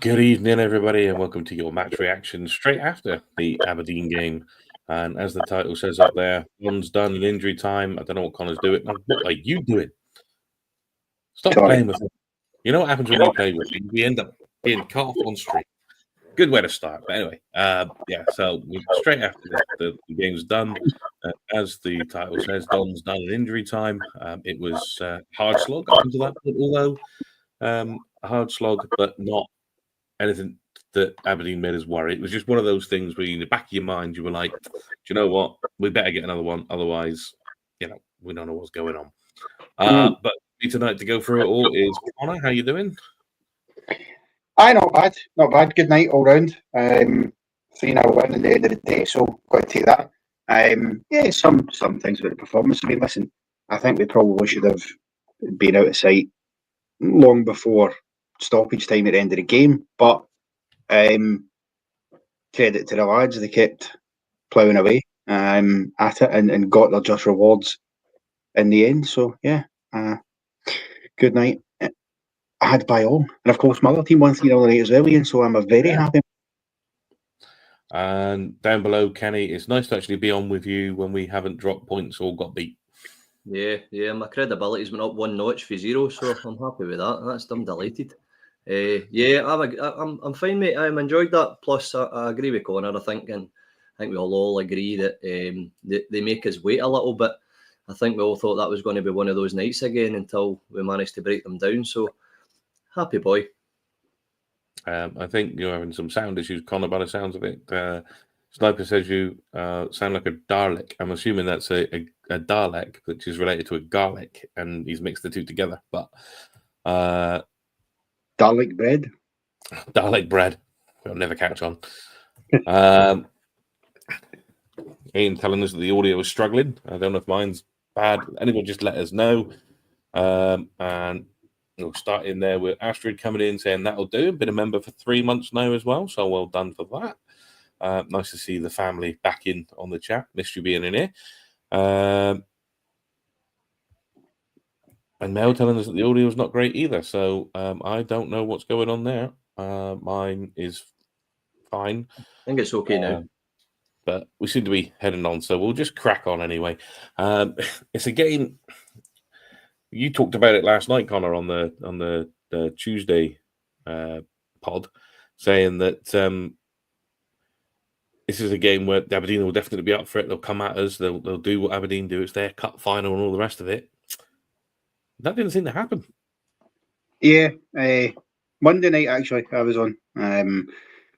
Good evening, everybody, and welcome to your match reaction straight after the Aberdeen game. And as the title says up there, one's done in injury time. I don't know what Connor's doing. What are you doing? Stop playing with him. You know what happens when you play with him? We end up being cut off on stream. Good way to start. But anyway, so straight after the game's done, as the title says, Don's done in injury time. It was hard slog up until that point, although a hard slog, but not anything that Aberdeen made us worry. It was just one of those things where in the back of your mind, you were like, do you know what? We better get another one. Otherwise, we don't know what's going on. But tonight to go through it all is Connor. How you doing? Not bad. Not bad. Good night all round. 3-0 win at the end of the day, so got to take that. Some things about the performance. I mean, listen, I think we probably should have been out of sight long before stoppage time at the end of the game, but credit to the lads, they kept ploughing away at it and got their just rewards in the end. So good night. I had by all, and of course my other team won 3-0 night as well, Ian, so I'm very happy. And down below, Kenny, it's nice to actually be on with you when we haven't dropped points or got beat. Yeah, my credibility's went up one notch for 0, so I'm happy with that. I'm delighted. I'm fine, mate. I'm enjoyed that. Plus, I agree with Connor. I think we all agree that they make us wait a little bit. I think we all thought that was going to be one of those nights again until we managed to break them down. So, happy boy. I think you're having some sound issues, Connor, by the sounds of it. Sniper says you sound like a Dalek. I'm assuming that's a Dalek, which is related to a garlic, and he's mixed the two together. But Dalek bread. Dalek bread. We'll never catch on. Ian telling us that the audio is struggling. I don't know if mine's bad. Anyone just let us know. And we'll start in there with Astrid coming in saying that'll do. Been a member for 3 months now as well, so well done for that. Nice to see the family back in on the chat. Missed you being in here. And Mel telling us that the audio is not great either. So I don't know what's going on there. Mine is fine. I think it's okay now. But we seem to be heading on, so we'll just crack on anyway. It's a game. You talked about it last night, Connor, on the Tuesday pod, saying that this is a game where Aberdeen will definitely be up for it. They'll come at us. They'll do what Aberdeen do. It's their cup final and all the rest of it. That didn't seem to happen. Yeah, Monday night actually I was on,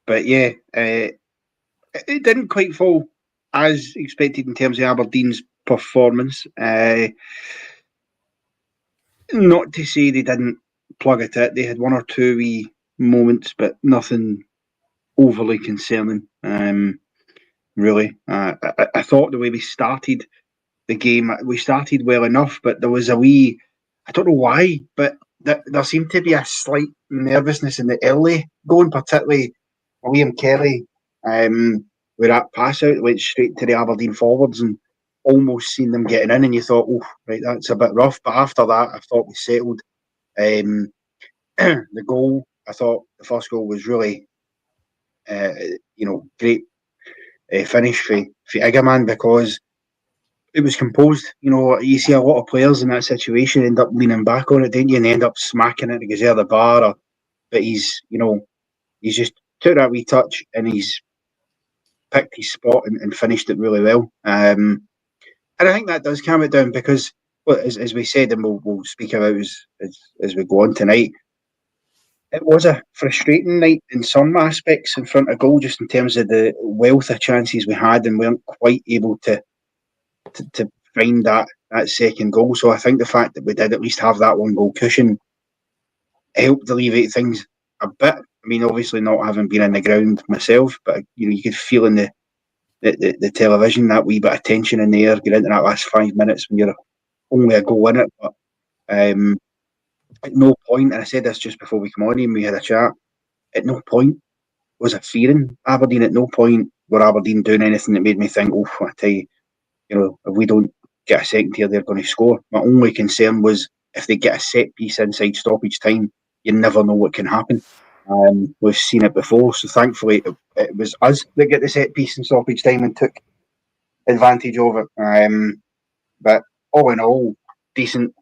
but yeah, it didn't quite fall as expected in terms of Aberdeen's performance. Not to say they didn't plug it in. They had one or two wee moments, but nothing overly concerning. Really, I thought the way we started the game, we started well enough, but there was a wee, I don't know why, but there seemed to be a slight nervousness in the early going, particularly William Kelly, with that pass out went straight to the Aberdeen forwards and almost seen them getting in, and you thought, oh, right, that's a bit rough. But after that, I thought we settled. The goal, I thought the first goal was really, great finish for Igaman, because it was composed. You see a lot of players in that situation end up leaning back on it, don't you, and end up smacking it because they're the bar. But he's just took that wee touch and he's picked his spot and finished it really well. And I think that does calm it down because, well, as we said, and we'll speak about as we go on tonight, it was a frustrating night in some aspects in front of goal, just in terms of the wealth of chances we had and weren't quite able to find that second goal. So I think the fact that we did at least have that one goal cushion helped alleviate things a bit. I mean, obviously not having been in the ground myself, but you could feel in the television that wee bit of tension in the air get into that last 5 minutes when you're only a goal in it. But at no point, and I said this just before we come on and we had a chat, at no point was I fearing Aberdeen. At no point were Aberdeen doing anything that made me think, oh, I tell you, if we don't get a second here, they're going to score. My only concern was if they get a set piece inside stoppage time, you never know what can happen. We've seen it before, so thankfully it was us that get the set piece in stoppage time and took advantage of it. But all in all, decent.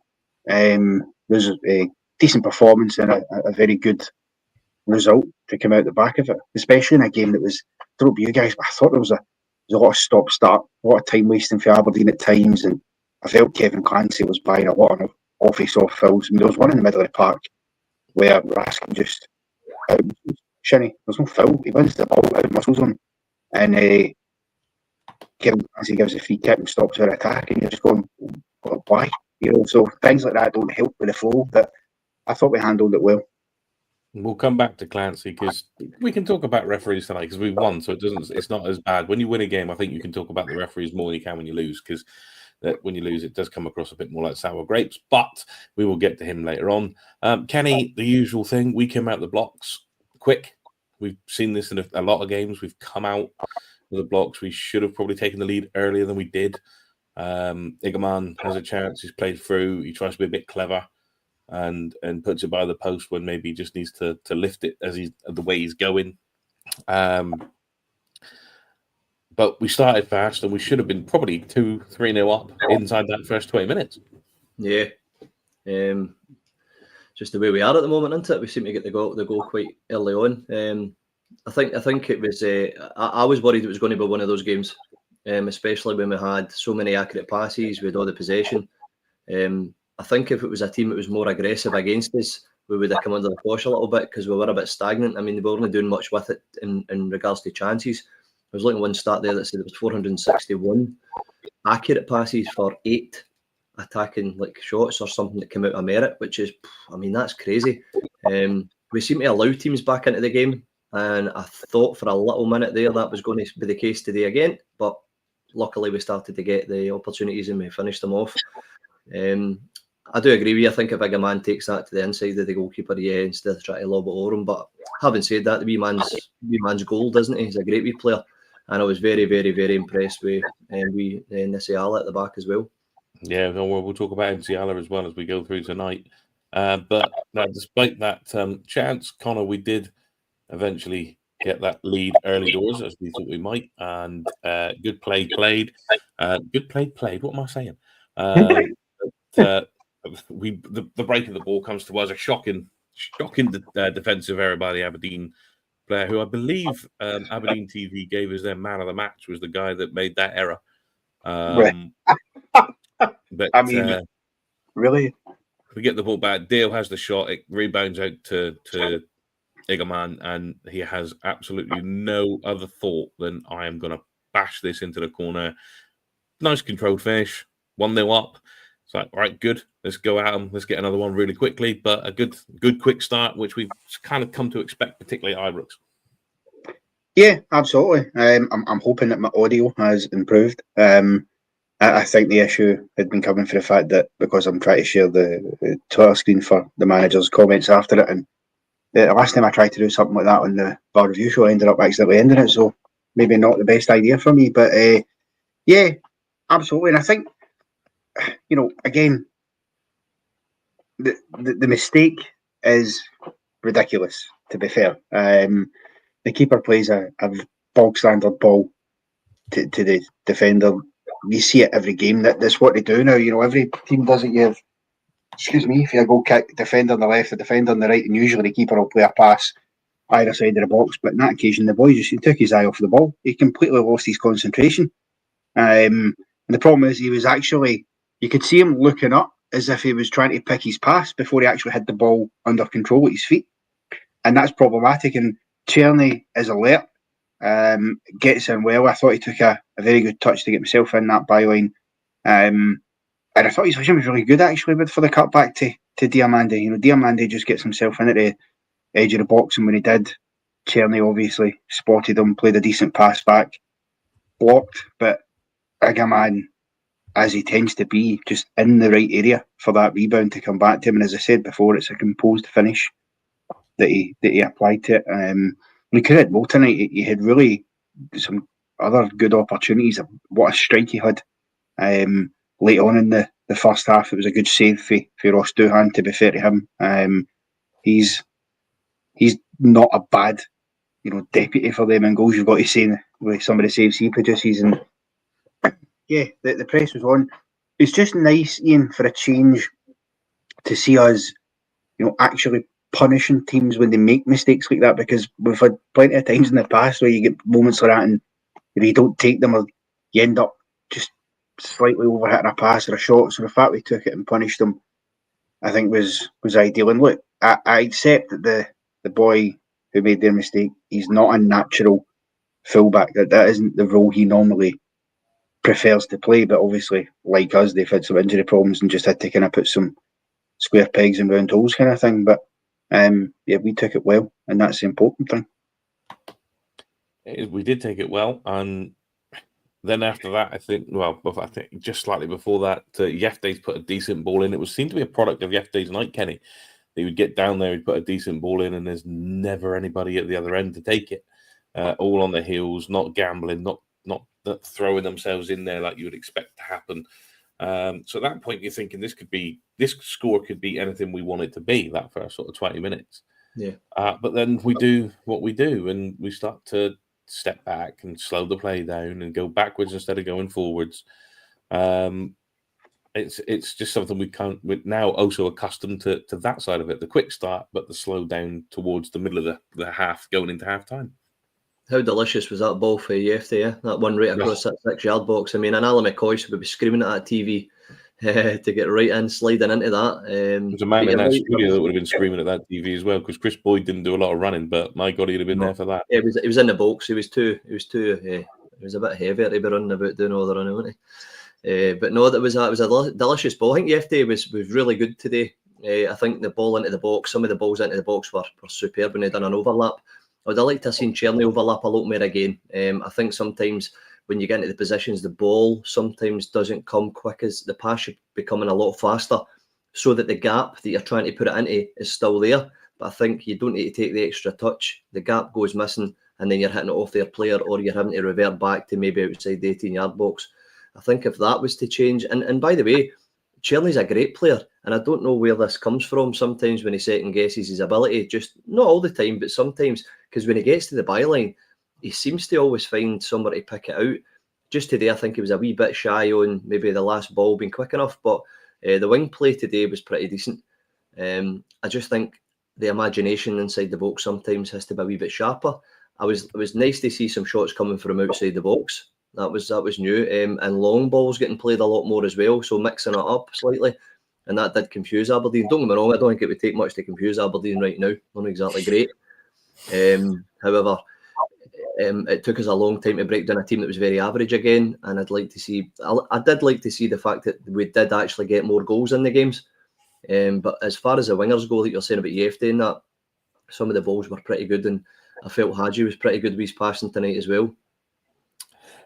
There's a decent performance and a very good result to come out the back of it, especially in a game that was, I don't know about you guys, but I thought there was a lot of stop-start, a lot of time wasting for Aberdeen at times, and I felt Kevin Clancy was buying a lot of off-face-off fouls. I mean, there was one in the middle of the park where Raskin just shinny, there's no foul, he wins the ball out of muscles on, and Kevin Clancy gives a free kick and stops our attack, and you're just going, why? So things like that don't help with the flow, but I thought we handled it well. We'll come back to Clancy because we can talk about referees tonight because we won, so it's not as bad. When you win a game, I think you can talk about the referees more than you can when you lose, because when you lose, it does come across a bit more like sour grapes, but we will get to him later on. Kenny, the usual thing, we came out the blocks quick. We've seen this in a lot of games. We've come out with the blocks. We should have probably taken the lead earlier than we did. Igaman has a chance. He's played through. He tries to be a bit clever and puts it by the post when maybe he just needs to lift it the way he's going. But we started fast and we should have been probably 2-3-0 up inside that first 20 minutes. Yeah. Just the way we are at the moment, isn't it? We seem to get the goal quite early on. I think it was. I was worried it was going to be one of those games, especially when we had so many accurate passes, we had all the possession. I think if it was a team that was more aggressive against us, we would have come under the cosh a little bit because we were a bit stagnant. I mean, they were only doing much with it in regards to chances. I was looking at one stat there that said it was 461 accurate passes for 8 attacking shots or something that came out of merit, which is, I mean, that's crazy. We seem to allow teams back into the game, and I thought for a little minute there that was going to be the case today again, but luckily we started to get the opportunities and we finished them off. I do agree with you. I think if a man takes that to the inside of the goalkeeper, instead of trying to lob it over him. But having said that, the wee man's gold, isn't he? He's a great wee player, and I was very, very, very impressed with Nisiala at the back as well. Yeah, we'll talk about Nisiala as well as we go through tonight. But despite that chance, Connor, we did eventually get that lead early doors as we thought we might, and good play played. Good play played. What am I saying? The break of the ball comes to us, a shocking defensive error by the Aberdeen player, who I believe Aberdeen TV gave us their man of the match, was the guy that made that error. But I mean, really, we get the ball back. Dale has the shot. It rebounds out to Igaman, and he has absolutely no other thought than I am going to bash this into the corner. Nice controlled finish. 1-0 up. It's like, all right, good. Let's go at them. Let's get another one really quickly. But a good quick start, which we've kind of come to expect, particularly at Ibrox. Yeah, absolutely. I'm hoping that my audio has improved. I think the issue had been coming for the fact that because I'm trying to share the Twitter screen for the manager's comments after it, and the last time I tried to do something like that on the bar review show, I ended up accidentally ending it. So maybe not the best idea for me. But yeah, absolutely. And I think, again, the mistake is ridiculous, to be fair. The keeper plays a bog standard ball to the defender. You see it every game. That's what they do now. Every team does it. You have, if you go kick, defender on the left, the defender on the right, and usually the keeper will play a pass either side of the box. But in that occasion, the boy just took his eye off the ball. He completely lost his concentration. And the problem is, he was actually, you could see him looking up as if he was trying to pick his pass before he actually had the ball under control at his feet. And that's problematic. And Czerny is alert. Gets in well. I thought he took a very good touch to get himself in that byline. And I thought his vision was really good, actually, for the cut back to Diamande. Diamande just gets himself in at the edge of the box, and when he did, Czerny obviously spotted him, played a decent pass back, blocked, but Igaman, as he tends to be, just in the right area for that rebound to come back to him. And as I said before, it's a composed finish that he applied to it. We could have more tonight. He had really some other good opportunities. What a strike he had late on in the first half. It was a good save for Ross Doohan, to be fair to him. He's not a bad, deputy for them in goals. You've got to say with some of the saves he produces, and yeah, the press was on. It's just nice, Ian, for a change to see us, actually punishing teams when they make mistakes like that, because we've had plenty of times in the past where you get moments like that and you don't take them, or you end up just slightly overhitting a pass or a shot. So the fact we took it and punished them, I think was ideal. And look, I accept that the boy who made their mistake, he's not a natural fullback. That isn't the role he normally prefers to play. But obviously, like us, they've had some injury problems and just had to kind of put some square pegs in round holes kind of thing. But yeah, we took it well, and that's the important thing. We did take it well, and then after that, I think just slightly before that, Yefte's put a decent ball in. It seemed to be a product of Yefte's night, Kenny. He would get down there, he'd put a decent ball in, and there's never anybody at the other end to take it. All on their heels, not gambling, not throwing themselves in there like you would expect to happen. So at that point, you're thinking this score could be anything we want it to be, that first sort of 20 minutes. Yeah. But then we do what we do, and we start to step back and slow the play down and go backwards instead of going forwards. It's just something we're now also accustomed to that side of it, the quick start, but the slow down towards the middle of the half going into half time. How delicious was that ball for Yefte, yeah? That one right across that 6-yard box. I mean, an Alan McCoy would be screaming at that TV to get right in, sliding into that. There's a man in that studio that would have been screaming at that TV as well, because Chris Boyd didn't do a lot of running, but my God, he'd have been there for that. Yeah, it was in the box. He was a bit heavier to be running about doing all the running, wasn't he? But no, it was a delicious ball. I think Yefte was really good today. I think the ball into the box, some of the balls into the box were superb when they done an overlap. I would have liked to have seen Cherny overlap a lot more again. I think sometimes when you get into the positions, the ball sometimes doesn't come quick as the pass should be coming a lot faster, so that the gap that you're trying to put it into is still there. But I think you don't need to take the extra touch. The gap goes missing, and then you're hitting it off their player, or you're having to revert back to maybe outside the 18-yard box. I think if that was to change, and by the way, Cherny's a great player, and I don't know where this comes from sometimes when he second guesses his ability, just not all the time, but sometimes, because when he gets to the byline, he seems to always find somewhere to pick it out. Just today, I think he was a wee bit shy on maybe the last ball being quick enough, but the wing play today was pretty decent. I just think the imagination inside the box sometimes has to be a wee bit sharper. It was nice to see some shots coming from outside the box. That was new, and long balls getting played a lot more as well, so mixing it up slightly, and that did confuse Aberdeen. Don't get me wrong, I don't think it would take much to confuse Aberdeen right now. Not exactly great. However, it took us a long time to break down a team that was very average again, and I did like to see the fact that we did actually get more goals in the games. But as far as the wingers go, like you're saying about Yefte and that, some of the balls were pretty good, and I felt Hadji was pretty good with his passing tonight as well.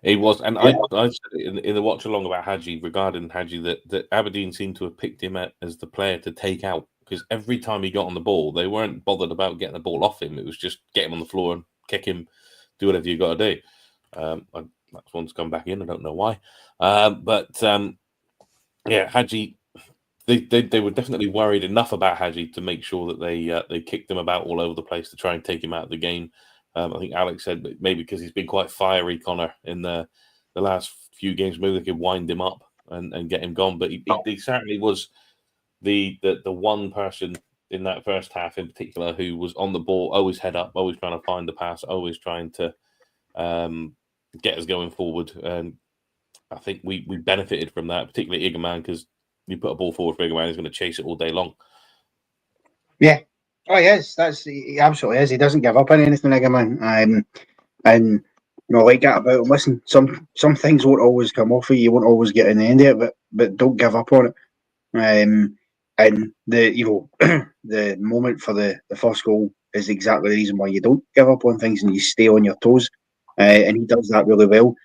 He was, and I said in the watch along about Hadji, regarding Hadji, that Aberdeen seemed to have picked him as the player to take out, because every time he got on the ball, they weren't bothered about getting the ball off him. It was just get him on the floor and kick him, do whatever you got to do. That's one's come back in. I don't know why, yeah, Hadji. They were definitely worried enough about Hadji to make sure that they kicked him about all over the place to try and take him out of the game. I think Alex said that maybe because he's been quite fiery, Connor, in the last few games, maybe they could wind him up and get him gone. But he certainly was the one person in that first half in particular who was on the ball, always head up, always trying to find the pass, always trying to get us going forward. And I think we benefited from that, particularly Igerman, because you put a ball forward for Igerman, he's going to chase it all day long. Yeah. Oh, he is. He absolutely is. He doesn't give up on anything, Igerman. And like that about him. Listen, some things won't always come off of you. You won't always get in the end of it, but don't give up on it. And the the moment for the first goal is exactly the reason why you don't give up on things and you stay on your toes. And he does that really well.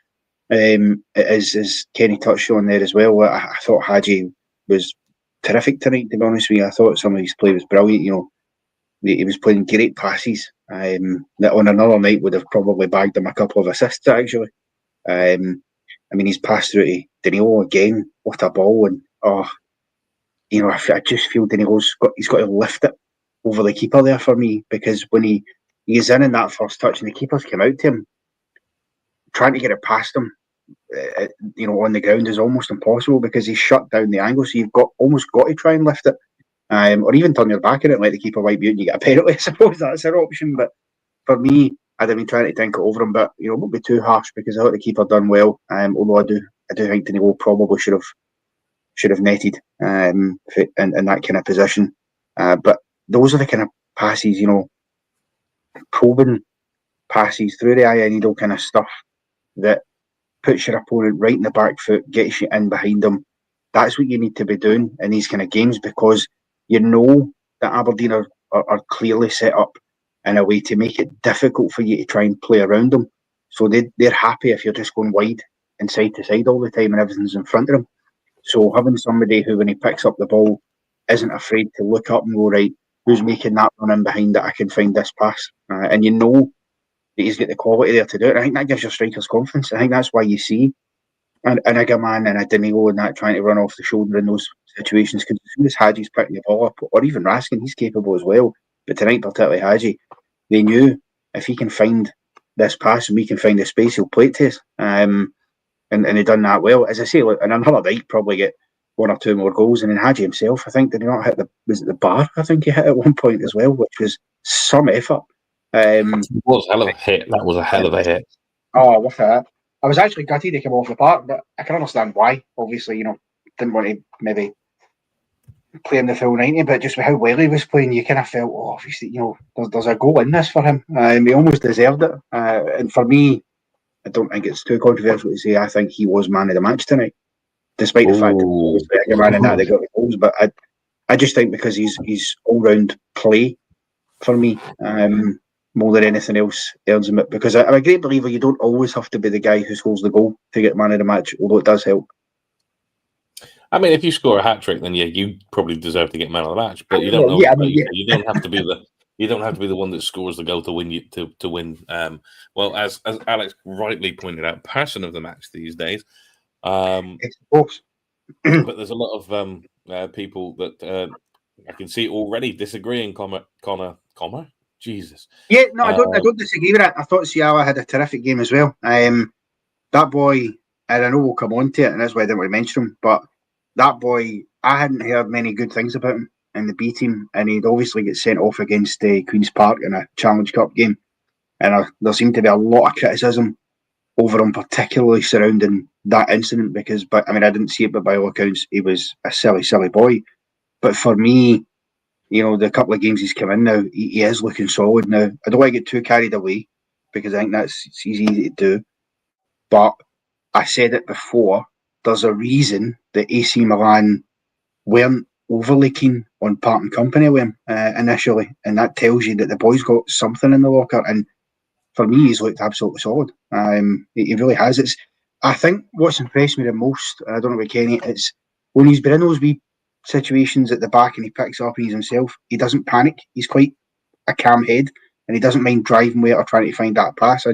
As Kenny touched on there as well, I thought Hadji was terrific tonight, to be honest with you. I thought some of his play was brilliant. He was playing great passes that on another night would have probably bagged him a couple of assists, actually. I mean, he's passed through to Danilo again. What a ball. And, I just feel Danilo's got to lift it over the keeper there for me, because when he He's in that first touch, and the keeper's come out to him, trying to get it past him. On the ground is almost impossible because he's shut down the angle. So you've almost got to try and lift it, or even turn your back on it and let the keeper wipe you out and you get a penalty. I suppose that's an option. But for me, I'd have been trying to think it over him, but won't be too harsh because I thought the keeper done well. Although I do think Danilo probably should have netted in that kind of position. But those are the kind of passes, probing passes through the eye of needle kind of stuff that puts your opponent right in the back foot, gets you in behind them. That's what you need to be doing in these kind of games because that Aberdeen are clearly set up in a way to make it difficult for you to try and play around them. So they're happy if you're just going wide and side to side all the time and everything's in front of them. So having somebody who, when he picks up the ball, isn't afraid to look up and go, right, who's making that run in behind that I can find this pass? And that he's got the quality there to do it. I think that gives your strikers confidence. I think that's why you see an Igaman and a Danilo and that trying to run off the shoulder in those situations. Because as soon as Hadji's picking the ball up, or even Raskin, he's capable as well. But tonight, particularly Hadji, they knew if he can find this pass and we can find the space, he'll play it to us. And he done that well. As I say, and another night probably get one or two more goals. And then Hadji himself, I think, did he not hit the bar? I think he hit at one point as well, which was some effort. It was a hell of a hit. That was a hell of a hit. Oh, with that. I was actually gutted to come off the park, but I can understand why. Obviously, didn't want to maybe play him the full 90, but just with how well he was playing, you kind of felt, obviously, there's a goal in this for him. He almost deserved it. And for me, I don't think it's too controversial to say I think he was man of the match tonight, despite the fact that he was the man in that they got the goals. But I just think because he's all-round play for me, more than anything else earns him it. Because I'm a great believer you don't always have to be the guy who scores the goal to get man of the match, although it does help. I mean, if you score a hat trick, then you probably deserve to get man of the match. But you don't you don't have to be the one that scores the goal to win. To win. Well, as Alex rightly pointed out, person of the match these days. But there's a lot of people that I can see already disagreeing. Connor. Jesus. Yeah, no, I don't disagree with that. I thought Ciala had a terrific game as well. That boy, and I know we'll come on to it, and that's why I didn't want to mention him, but that boy, I hadn't heard many good things about him in the B team, and he'd obviously get sent off against Queen's Park in a Challenge Cup game, and there seemed to be a lot of criticism over him, particularly surrounding that incident, because, I didn't see it, but by all accounts, he was a silly, silly boy. But for me, the couple of games he's come in now, he is looking solid now. I don't want to get too carried away because I think it's easy to do. But I said it before, there's a reason that AC Milan weren't overly keen on parting company with him initially. And that tells you that the boy's got something in the locker. And for me, he's looked absolutely solid. He really has. I think what's impressed me the most, I don't know about Kenny, it's when he's been in those wee situations at the back and he picks up and he's himself, he doesn't panic. He's quite a calm head and he doesn't mind driving with it or trying to find that pass. I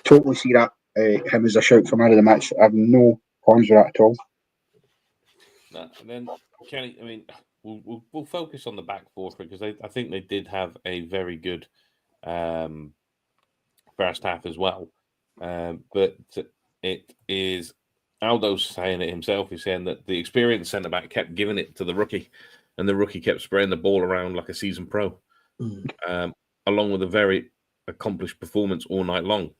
totally see that him as a shout for man of the match. I have no qualms with that at all. And then Kenny, we'll focus on the back four because I think they did have a very good first half as well. But it is Aldo's saying it himself. He's saying that the experienced centre-back kept giving it to the rookie, and the rookie kept spraying the ball around like a seasoned pro, along with a very accomplished performance all night long.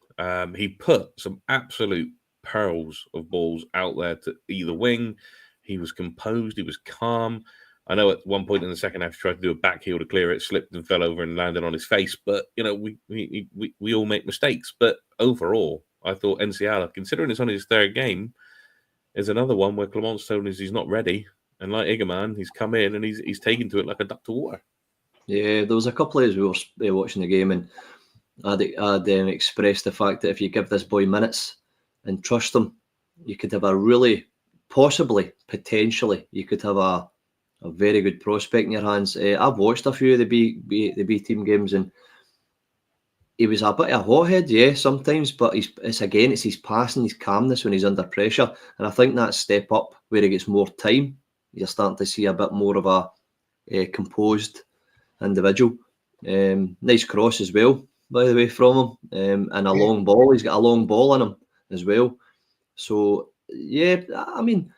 He put some absolute pearls of balls out there to either wing. He was composed. He was calm. I know at one point in the second half, he tried to do a back heel to clear it, slipped and fell over and landed on his face. But, we all make mistakes. But overall, I thought Enciala, considering it's only his third game, is another one where Clement's told us he's not ready. And like Igaman, he's come in and he's taken to it like a duck to water. Yeah, there was a couple of us we were watching the game and I'd expressed the fact that if you give this boy minutes and trust him, you could have potentially, you could have a very good prospect in your hands. I've watched a few of the B team games and he was a bit of a hothead, yeah, sometimes, but it's his passing, his calmness when he's under pressure. And I think that step up where he gets more time, you're starting to see a bit more of a composed individual. Nice cross as well, by the way, from him, and a long ball. He's got a long ball in him as well. So yeah, I mean,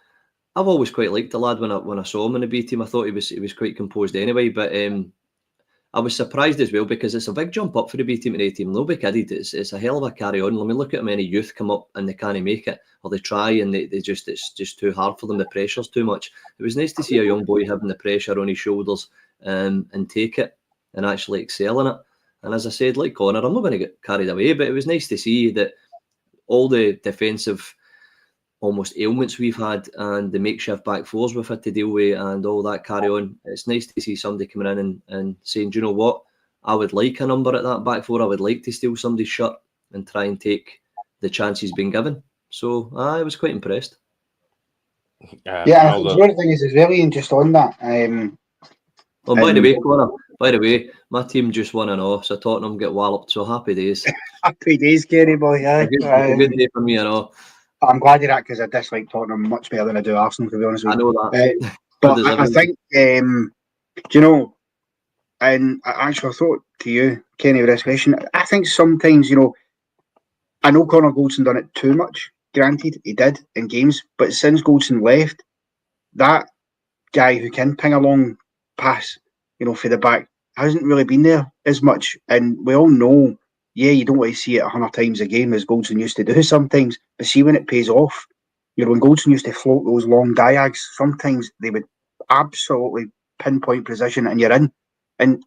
I've always quite liked the lad when I saw him in the B team. I thought he was quite composed anyway, but I was surprised as well because it's a big jump up for the B team and A team. Nobody kidded. It's a hell of a carry on. Let me look at how many youth come up and they can't make it, or they try and it's just too hard for them. The pressure's too much. It was nice to see a young boy having the pressure on his shoulders and take it and actually excel in it. And as I said, like Connor, I'm not going to get carried away, but it was nice to see that all the defensive almost ailments we've had and the makeshift back fours we've had to deal with and all that carry on. It's nice to see somebody coming in and saying, do you know what? I would like a number at that back four. I would like to steal somebody's shirt and try and take the chance he's been given. So I was quite impressed. Yeah, the one thing is really just on that. By the way, Connor, my team just won and all, so Tottenham get walloped. So happy days. Happy days, Gary boy. Yeah. A good day for me and all. I'm glad of that because I dislike Tottenham much better than I do Arsenal, to be honest with you. I know that. But I think, do you know, and actually I thought to you, Kenny, with this question, I think sometimes, I know Connor Goldson done it too much. Granted, he did in games, but since Goldson left, that guy who can ping a long pass, for the back, hasn't really been there as much. And we all know, you don't want to see it 100 times a game as Goldson used to do sometimes, but see when it pays off, when Goldson used to float those long diags, sometimes they would absolutely pinpoint precision and you're in. And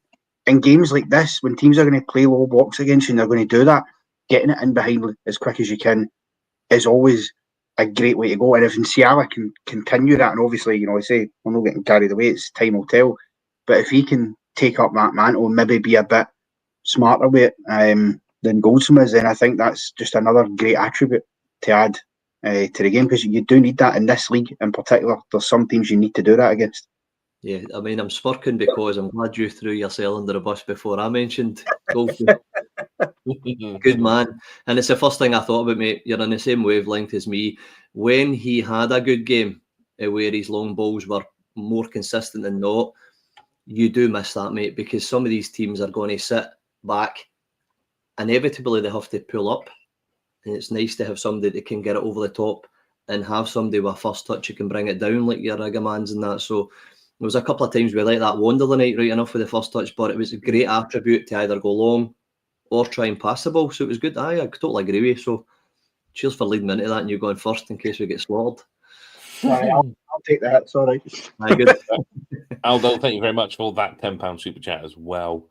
in games like this, when teams are going to play low blocks against you and they're going to do that, getting it in behind as quick as you can is always a great way to go. And if Nsiala can continue that, and obviously, I say we're not getting carried away, it's time will tell. But if he can take up that mantle and maybe be a bit smarter with it than Goldson is, then I think that's just another great attribute to add to the game, because you do need that in this league in particular. There's some teams you need to do that against. Yeah, I mean, I'm smirking because I'm glad you threw yourself under the bus before I mentioned Goldson. Good man. And it's the first thing I thought about, mate. You're on the same wavelength as me. When he had a good game where his long balls were more consistent than not, you do miss that, mate, because some of these teams are going to sit back. Inevitably, they have to pull up. And it's nice to have somebody that can get it over the top and have somebody with a first touch who can bring it down like your Rigamans and that. So there was a couple of times we let that wander the night right enough with the first touch, but it was a great attribute to either go long or try and pass the ball. So it was good. I totally agree with you. So cheers for leading me into that and you going first in case we get slaughtered. I'll take that. It's all right. Good. Aldo, thank you very much for that £10 super chat as well.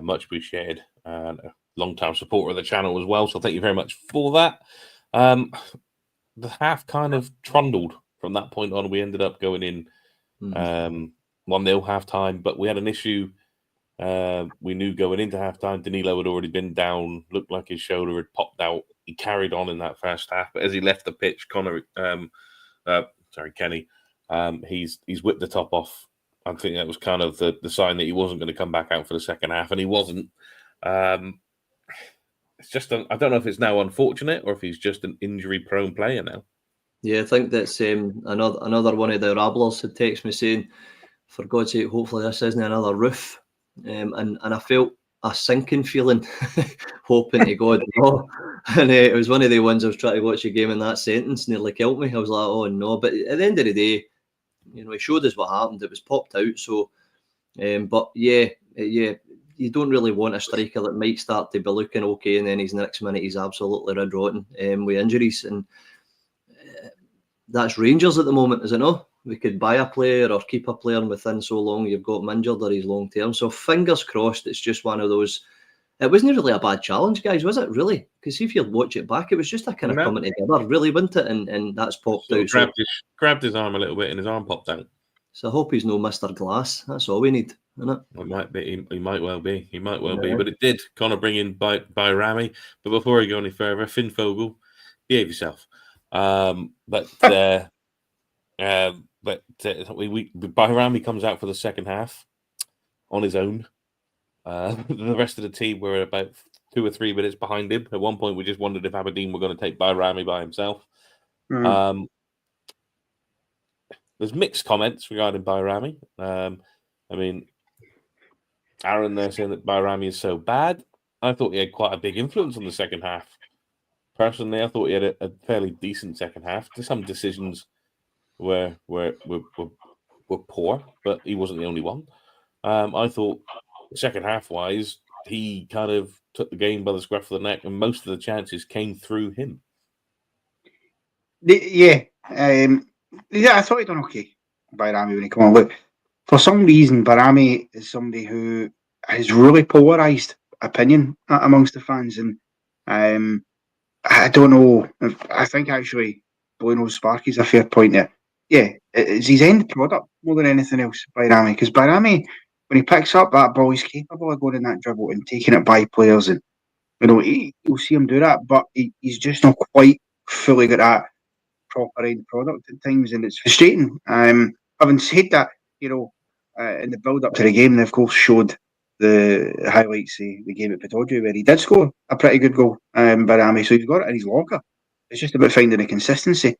Much appreciated. And a long-time supporter of the channel as well. So thank you very much for that. The half kind of trundled from that point on. We ended up going in 1-0 half time, but we had an issue. We knew going into half time, Danilo had already been down, looked like his shoulder had popped out. He carried on in that first half, but as he left the pitch, Kenny, he's whipped the top off. I think that was kind of the sign that he wasn't going to come back out for the second half, and he wasn't. It's just, I don't know if it's now unfortunate or if he's just an injury-prone player now. Yeah, I think that's another one of the rabblers had texted me saying, for God's sake, hopefully this isn't another roof. And I felt a sinking feeling, hoping to God no. And it was one of the ones I was trying to watch a game and that sentence nearly killed me. I was like, oh no. But at the end of the day, he showed us what happened. It was popped out. So, but yeah, you don't really want a striker that might start to be looking okay, and then his next minute he's absolutely red rotten with injuries. And that's Rangers at the moment, is it not? We could buy a player or keep a player within so long you've got him injured or he's long term. So fingers crossed it's just one of those. It wasn't really a bad challenge, guys, was it, really? Because if you watch it back, it was just a kind of coming together, really, wasn't it? And that's popped out. Grabbed his arm a little bit and his arm popped out. So I hope he's no Mr. Glass. That's all we need, isn't it? It might be. He might well be. He might well be. But it did kind of bring in by Rami. But before we go any further, Finn Fogel, behave yourself. Bayrami comes out for the second half on his own. The rest of the team were about 2 or 3 minutes behind him. At one point, we just wondered if Aberdeen were going to take Bayrami by himself. There's mixed comments regarding Bayrami. I mean, Aaron there saying that Bayrami is so bad. I thought he had quite a big influence on the second half. Personally, I thought he had a fairly decent second half. Some decisions were poor, but he wasn't the only one. I thought second half wise, he kind of took the game by the scruff of the neck, and most of the chances came through him. Yeah, I thought he done okay, Bayrami, when he came on. Look, for some reason, Bayrami is somebody who has really polarised opinion amongst the fans, and I don't know. I think actually Bruno's Sparky is a fair point there. Yeah, it's his end product more than anything else, Bayrami, because Bayrami, when he picks up that ball, he's capable of going in that dribble and taking it by players, and you'll see him do that, but he's just not quite fully got that proper end product at times, and it's frustrating. Having said that, in the build up to the game, they of course showed the highlights of the game at Pataudry where he did score a pretty good goal, Bayrami, so he's got it in his locker. It's just about finding the consistency.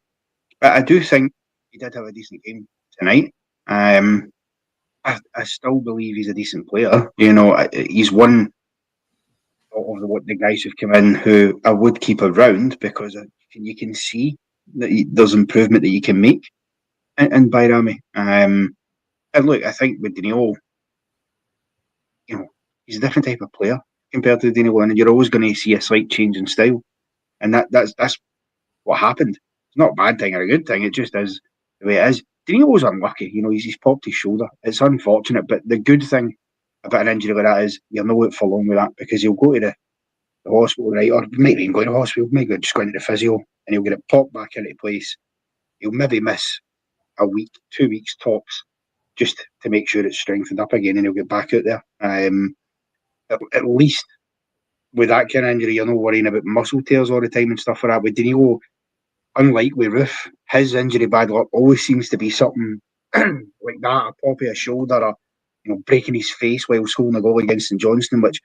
But I do think he did have a decent game tonight. I still believe he's a decent player. He's one of the guys who've come in who I would keep around because you can see that there's improvement that you can make in Bayrami. And look, I think with Danilo, he's a different type of player compared to Danilo, and you're always going to see a slight change in style, and that's what happened. It's not a bad thing or a good thing. It just is the way it is. Danilo's unlucky. He's popped his shoulder. It's unfortunate, but the good thing about an injury like that is you're not out for long with that because he'll go to the hospital, right, or maybe even go to the hospital, maybe just go into the physio, and he'll get it popped back into place. He'll maybe miss a week, 2 weeks tops, just to make sure it's strengthened up again, and he'll get back out there. At least with that kind of injury, you're not worrying about muscle tears all the time and stuff like that. With Danilo, unlike with Roof, his injury bad luck always seems to be something like that, a pop of a shoulder, or breaking his face whilst holding a goal against St Johnstone, which,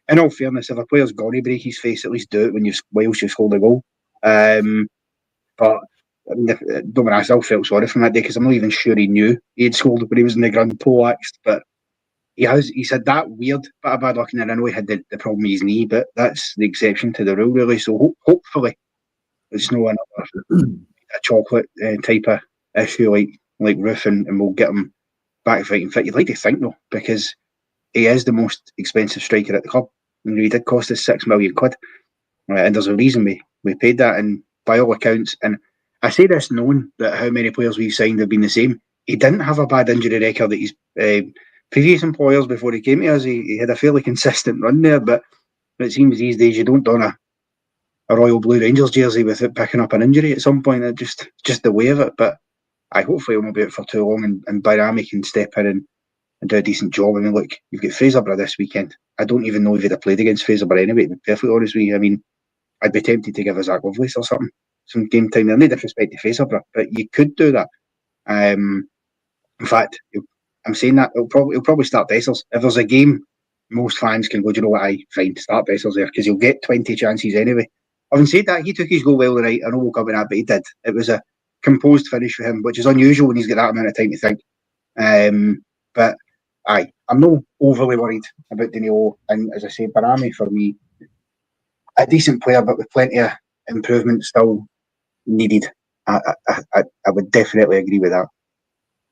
in all fairness, if a player's going to break his face, at least do it whilst you hold a goal. But don't worry, I still felt sorry for him that day because I'm not even sure he knew he had scored when he was in the ground poleaxed. But he's had that weird bit of bad luck, and I know he had the problem with his knee, but that's the exception to the rule, really. So hopefully it's no another a chocolate type of issue like Roof, and we'll get him back fighting fit. You'd like to think though, because he is the most expensive striker at the club. He did cost us £6 million, and there's a reason we paid that. And by all accounts, and I say this knowing that how many players we've signed have been the same. He didn't have a bad injury record that his previous employers before he came to us. He had a fairly consistent run there, but it seems these days you don't don a Royal Blue Rangers jersey without picking up an injury at some point. It's just the way of it. But hopefully he'll not be out for too long, and Bayrami can step in and do a decent job. I mean, look, you've got Fraserburgh this weekend. I don't even know if he'd have played against Fraserburgh anyway, to be perfectly honest with you. I mean, I'd be tempted to give a Zach Lovelace or something some game time there. No disrespect to Fraserburgh, but you could do that. In fact, I'm saying that he'll probably start Bessers. If there's a game, most fans can go, do you know what, fine, start Bessers there, because he'll get 20 chances anyway. Having said that, he took his goal well tonight. I know we'll come in that, but he did. It was a composed finish for him, which is unusual when he's got that amount of time to think. But I'm not overly worried about Danilo, and as I say, Bayrami for me, a decent player, but with plenty of improvement still needed. I would definitely agree with that.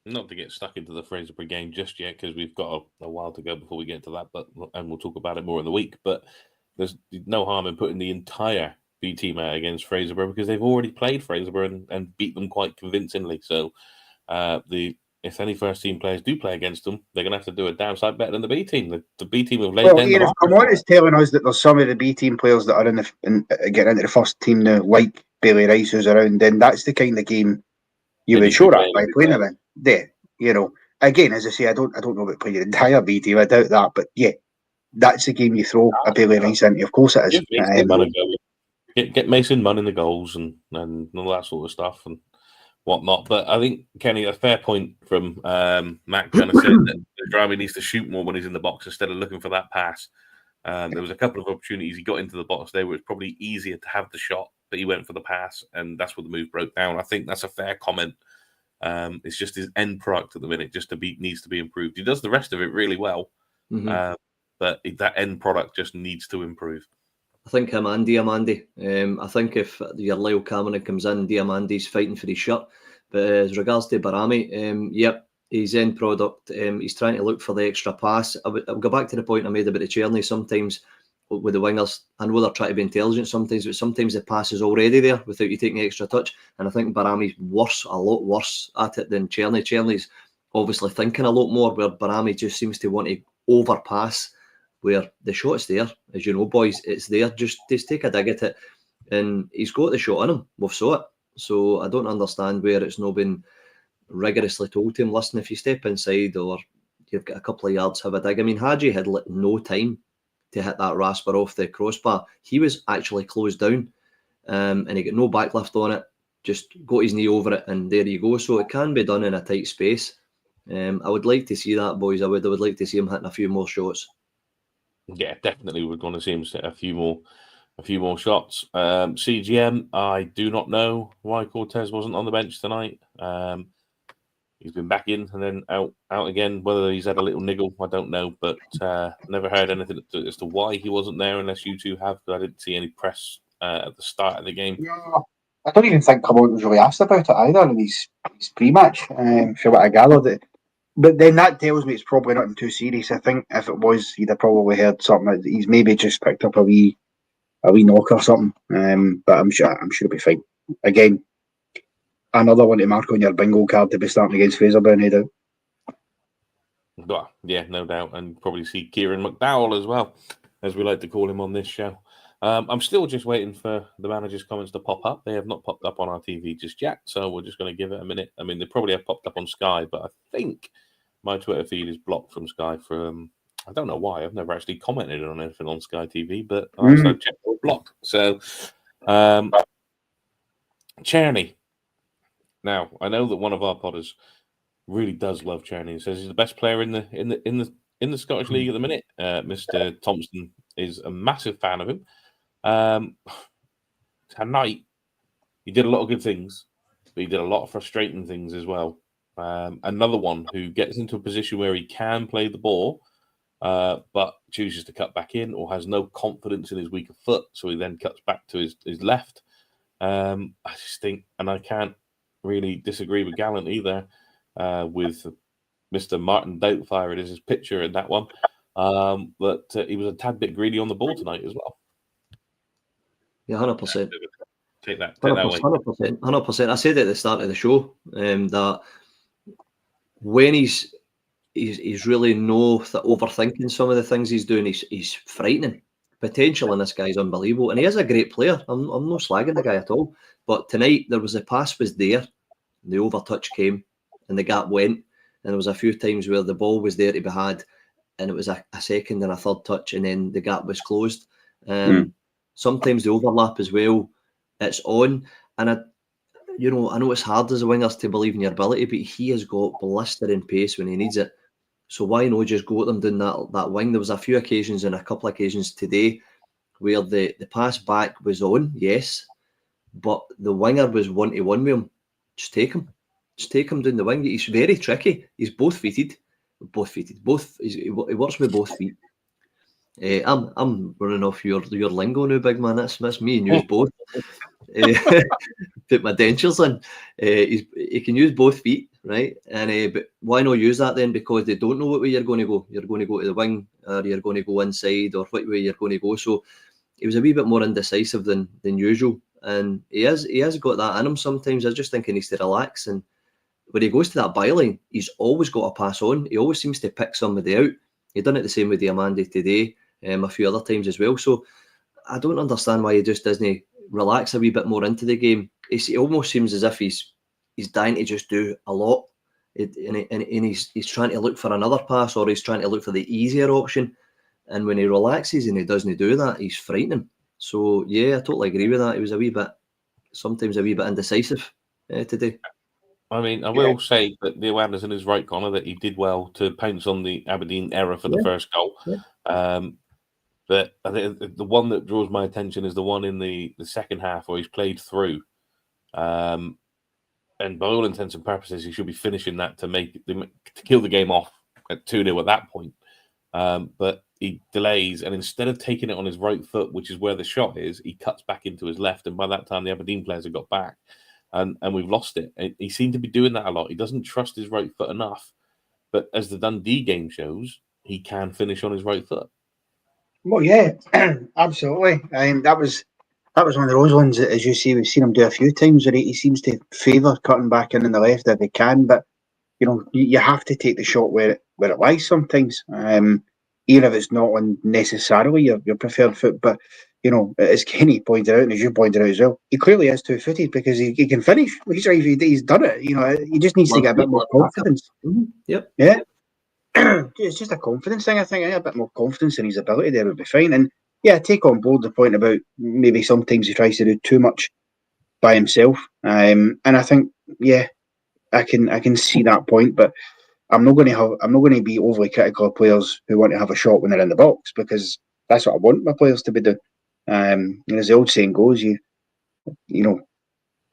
Not to get stuck into the Fraserburgh game just yet, because we've got a while to go before we get to that, and we'll talk about it more in the week. But there's no harm in putting the entire B team out against Fraserburgh because they've already played Fraserburgh and beat them quite convincingly. So if any first team players do play against them, they're going to have to do a damn sight better than the B team. The B team have laid down. Ian, if Camon is telling us that there's some of the B team players that are getting into the first team now, like Bailey Rice who's around, then that's the kind of game you would show that by playing him in. There, again, as I say, I don't know about playing your entire B team. I doubt that, but yeah, that's the game you throw a Bailey Rice into. Of course, it is. Get Mason Munn in the goals and all that sort of stuff and whatnot. But I think, Kenny, a fair point from Mac kind of said that Bayrami needs to shoot more when he's in the box instead of looking for that pass. There was a couple of opportunities he got into the box there where it's probably easier to have the shot, but he went for the pass, and that's where the move broke down. I think that's a fair comment. It's just his end product at the minute needs to be improved. He does the rest of it really well, But that end product just needs to improve. I think him and Diamandi. I think if your Lyle Cameron comes in, Diamandi's fighting for his shirt. But as regards to Barami, yep, his end product, he's trying to look for the extra pass. I'll go back to the point I made about the Cherney. Sometimes with the wingers, I know they're trying to be intelligent sometimes, but sometimes the pass is already there without you taking extra touch. And I think Barami's a lot worse at it than Cherney. Cherney's obviously thinking a lot more, where Barami just seems to want to overpass, where the shot's there, as you know, boys, it's there. Just take a dig at it. And he's got the shot in him. We've saw it. So I don't understand where it's not been rigorously told to him, listen, if you step inside or you've got a couple of yards, have a dig. I mean, Hadji had no time to hit that rasper off the crossbar. He was actually closed down and he got no backlift on it, just got his knee over it, and there you go. So it can be done in a tight space. I would like to see that, boys. I would like to see him hitting a few more shots. Yeah, definitely we're going to see him set a few more shots. CGM, I do not know why Cortez wasn't on the bench tonight. He's been back in and then out again. Whether he's had a little niggle, I don't know. But never heard anything as to why he wasn't there, unless you two have. Because I didn't see any press at the start of the game. No, I don't even think Cabot was really asked about it either in his pre-match, for what I gathered. But then that tells me it's probably nothing too serious. I think if it was, he'd have probably heard something that he's maybe just picked up a wee knock or something. But I'm sure he'll be fine. Again, another one to mark on your bingo card to be starting against Fraserburgh, no doubt. Yeah, no doubt. And probably see Kieran McDowell as well, as we like to call him on this show. I'm still just waiting for the manager's comments to pop up. They have not popped up on our TV just yet, so we're just going to give it a minute. I mean, they probably have popped up on Sky, but I think my Twitter feed is blocked from Sky from, I don't know why. I've never actually commented on anything on Sky TV, but I also checked it blocked. So, Czerny. Now, I know that one of our podders really does love Czerny. He says he's the best player in the Scottish League at the minute. Mr. Thompson is a massive fan of him. Tonight, he did a lot of good things, but he did a lot of frustrating things as well. Another one who gets into a position where he can play the ball, but chooses to cut back in or has no confidence in his weaker foot, so he then cuts back to his left. I just think, and I can't really disagree with Gallant either, with Mr. Martin Doubtfire. It is his picture in that one. But he was a tad bit greedy on the ball tonight as well. Yeah, 100%. Take that away. 100%. I said at the start of the show that when he's really overthinking some of the things he's doing, he's frightening. Potential in this guy is unbelievable, and he is a great player. I'm not slagging the guy at all. But tonight the pass was there, the overtouch came, and the gap went, and there was a few times where the ball was there to be had, and it was a second and a third touch, and then the gap was closed. Sometimes the overlap as well, it's on, and I know it's hard as a winger to believe in your ability, but he has got blistering pace when he needs it. So why not just go at them doing that wing? There was a few occasions and a couple of occasions today where the pass back was on, yes, but the winger was 1-to-1 with him. Just take him down the wing. He's very tricky. He's both-feeted. He works with both feet. I'm running off your lingo now, big man. That's me and you both. Put my dentures in. He can use both feet, right? And but why not use that then? Because they don't know what way you're going to go. You're going to go to the wing, or you're going to go inside, or what way you're going to go. So he was a wee bit more indecisive than usual, and he has got that in him. Sometimes I just think he needs to relax. And when he goes to that byline, he's always got a pass on. He always seems to pick somebody out. He done it the same with Diamandi today, a few other times as well. So I don't understand why he just doesn't relax a wee bit more into the game. It almost seems as if he's dying to just do a lot, and he's trying to look for another pass, or he's trying to look for the easier option. And when he relaxes and he doesn't do that, he's frightening. So yeah, I totally agree with that. He was sometimes a wee bit indecisive today. I mean, I will say that Neil Anderson is right, Connor, that he did well to pounce on the Aberdeen error for the first goal. Yeah. But I think the one that draws my attention is the one in the second half where he's played through. And by all intents and purposes, he should be finishing that to kill the game off at 2-0 at that point. But he delays, and instead of taking it on his right foot, which is where the shot is, he cuts back into his left. And by that time, the Aberdeen players have got back, and we've lost it. He seemed to be doing that a lot. He doesn't trust his right foot enough. But as the Dundee game shows, he can finish on his right foot. Well, yeah, absolutely. And that was one of those ones that, as you see, we've seen him do a few times where he seems to favour cutting back in on the left if he can. But you have to take the shot where it lies sometimes. Even if it's not on necessarily your preferred foot. But as Kenny pointed out, and as you pointed out as well, he clearly is 2-footed because he can finish. He's done it. He just needs to get a bit more confidence. Yep. Yeah. It's just a confidence thing, I think. A bit more confidence in his ability there would be fine. And yeah, I take on board the point about maybe sometimes he tries to do too much by himself. And I think, yeah, I can see that point, but I'm not going to be overly critical of players who want to have a shot when they're in the box, because that's what I want my players to be doing. And as the old saying goes, you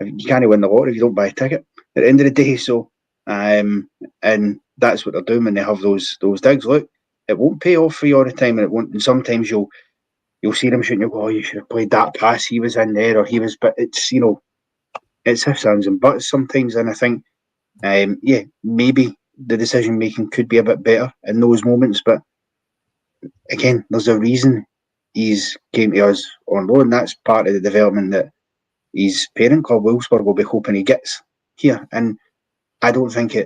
can't win the lottery if you don't buy a ticket at the end of the day. So, and that's what they're doing when they have those digs. Look, it won't pay off for you all the time, and it won't. And sometimes you'll see them shooting. You go, oh, you should have played that pass. He was in there, or he was. But it's it's ifs, ands, and buts sometimes. And I think, yeah, maybe the decision making could be a bit better in those moments. But again, there's a reason he's came to us on loan. That's part of the development that his parent club Wolfsburg will be hoping he gets here. And I don't think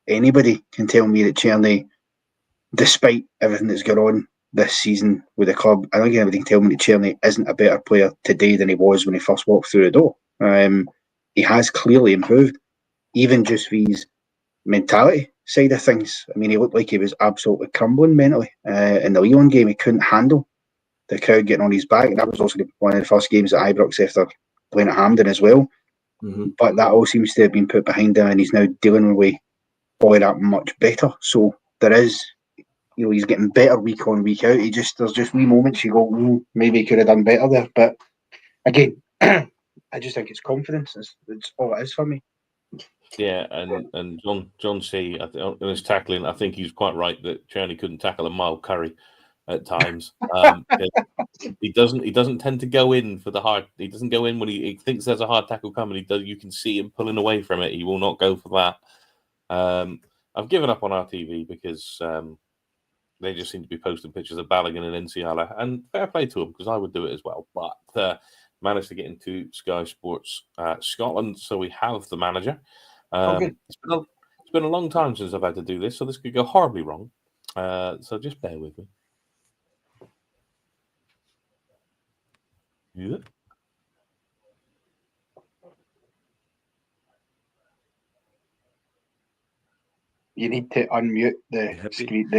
anybody can tell me that Tierney, despite everything that's gone on this season with the club, I don't think anybody can tell me that Tierney isn't a better player today than he was when he first walked through the door. He has clearly improved, even just for his mentality side of things. I mean, he looked like he was absolutely crumbling mentally in the Lyon game. He couldn't handle the crowd getting on his back. And that was also one of the first games at Ibrox after playing at Hampden as well. Mm-hmm. But that all seems to have been put behind him, and he's now dealing with all that much better. So there is, he's getting better week on, week out. There's just wee moments you go, maybe he could have done better there. But again, I just think it's confidence. It's all it is for me. Yeah, and John C. in his tackling, I think he's quite right that Tierney couldn't tackle a mild curry at times. He doesn't tend to go in for the hard. He doesn't go in when he thinks there's a hard tackle coming. You can see him pulling away from it. He will not go for that. I've given up on RTV because they just seem to be posting pictures of Balogun and Nsiala, and fair play to them because I would do it as well. But managed to get into Sky Sports Scotland, so we have the manager. It's been a long time since I've had to do this, so this could go horribly wrong. So just bear with me. Yeah. You need to unmute the screen.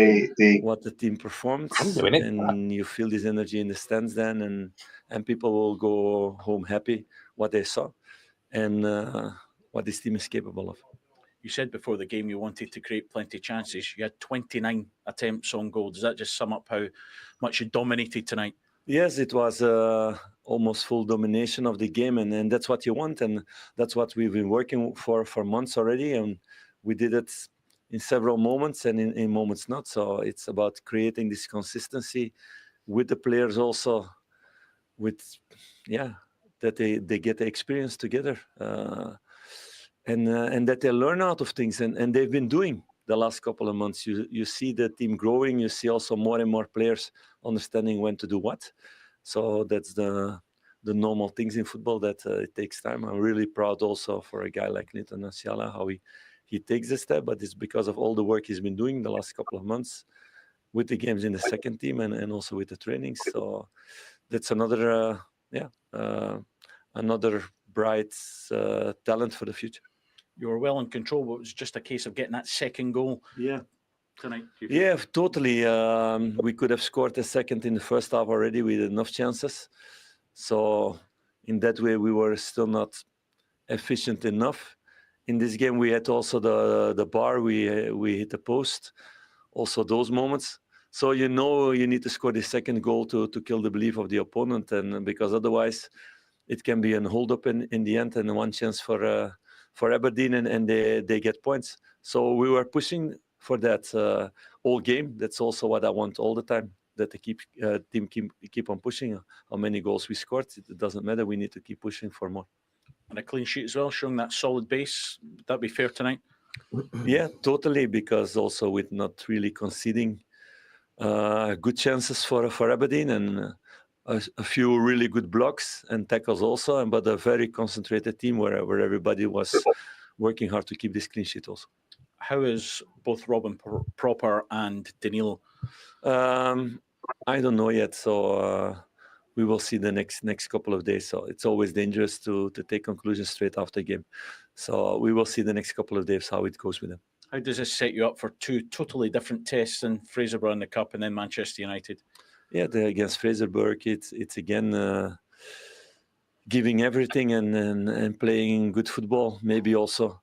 What the team performs, it. and you feel this energy in the stands then, and people will go home happy what they saw and what this team is capable of. You said before the game you wanted to create plenty of chances. You had 29 attempts on goal. Does that just sum up how much you dominated tonight? Yes, it was almost full domination of the game, and that's what you want, and that's what we've been working for months already, and we did it in several moments and in moments not. So it's about creating this consistency with the players also, that they get the experience together, and that they learn out of things, and they've been doing the last couple of months. You see the team growing. You see also more and more players understanding when to do what. So that's the normal things in football that it takes time. I'm really proud also for a guy like Nathan Nsiala, how he takes the step, but it's because of all the work he's been doing the last couple of months with the games in the second team and also with the trainings. So that's another bright talent for the future. You were well in control, but it was just a case of getting that second goal. Yeah. Tonight. Yeah, totally. We could have scored a second in the first half already with enough chances. So in that way, we were still not efficient enough. In this game, we had also the bar. We hit the post. Also those moments. So you need to score the second goal to kill the belief of the opponent, and because otherwise it can be a hold up in the end and one chance for Aberdeen and they get points. So we were pushing for that all game. That's also what I want all the time. That the team keep on pushing. How many goals we scored, it doesn't matter. We need to keep pushing for more. And a clean sheet as well, showing that solid base. Would that be fair tonight? Yeah, totally. Because also with not really conceding good chances for Aberdeen and a few really good blocks and tackles also, but a very concentrated team where everybody was working hard to keep this clean sheet also. How is both Robin Proper and Danilo? I don't know yet, so we will see the next couple of days. So it's always dangerous to take conclusions straight after a game. So we will see the next couple of days how it goes with them. How does this set you up for two totally different tests in Fraserburgh in the Cup and then Manchester United? Yeah, against Fraserburgh, it's again giving everything and playing good football. Maybe also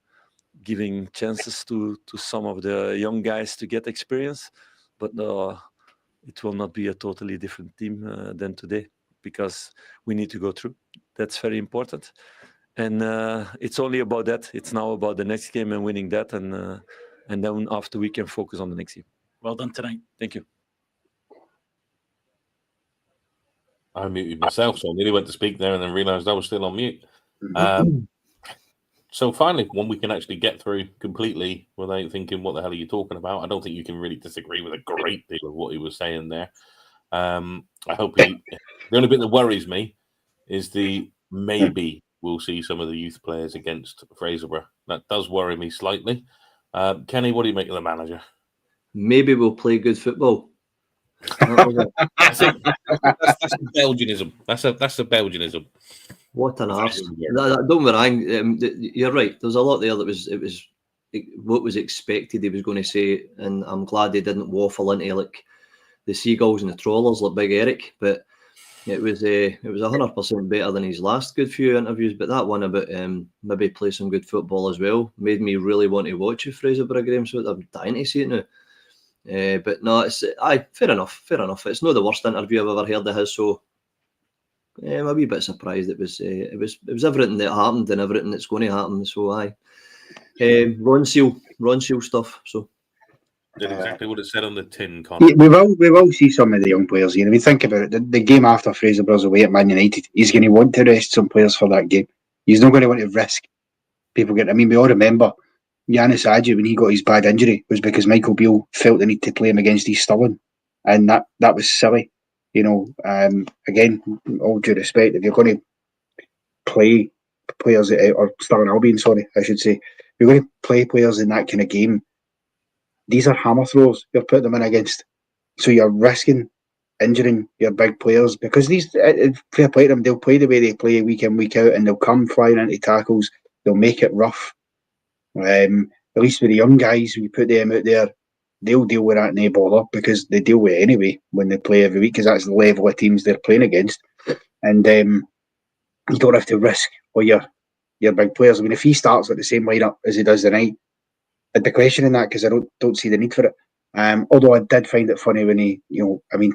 giving chances to some of the young guys to get experience. But it will not be a totally different team than today because we need to go through. That's very important. And it's only about that. It's now about the next game and winning that. And then after we can focus on the next game. Well done tonight. Thank you. I muted myself, so I nearly went to speak there and then realised I was still on mute. So finally, one we can actually get through completely without thinking, what the hell are you talking about? I don't think you can really disagree with a great deal of what he was saying there. I hope the only bit that worries me is the maybe we'll see some of the youth players against Fraserburgh. That does worry me slightly. Kenny, what do you make of the manager? Maybe we'll play good football. That's the Belgianism. That's the Belgianism. What an arse! Don't worry, you're right. There's a lot there that was what was expected he was going to say, and I'm glad he didn't waffle into like the seagulls and the trawlers like Big Eric. But it was 100% better than his last good few interviews. But that one about maybe play some good football as well made me really want to watch a Fraserburgh game. So I'm dying to see it now. But no, it's fair enough. It's not the worst interview I've ever heard of his. So. I'm a wee bit surprised. It was everything that happened and everything that's going to happen. So Ron Seal stuff. So did exactly what it said on the tin. Connor. We will see some of the young players here. I mean, think about it. The game after Fraserburgh's away at Man United, he's going to want to rest some players for that game. He's not going to want to risk people getting. I mean, we all remember Yanis Adji when he got his bad injury was because Michael Beale felt the need to play him against East Stirling, and that was silly. You know, again, all due respect, if you're going to play players or Stirling Albion, sorry, I should say, if you're going to play players in that kind of game, these are hammer throws you're putting them in against. So you're risking injuring your big players because these, fair play to them, they'll play the way they play week in, week out, and they'll come flying into tackles. They'll make it rough. At least with the young guys, we put them out there, they'll deal with that no bother because they deal with it anyway when they play every week because that's the level of teams they're playing against. And you don't have to risk all your big players. I mean, if he starts at the same lineup as he does tonight, I'd be questioning that because I don't see the need for it. Although I did find it funny when he,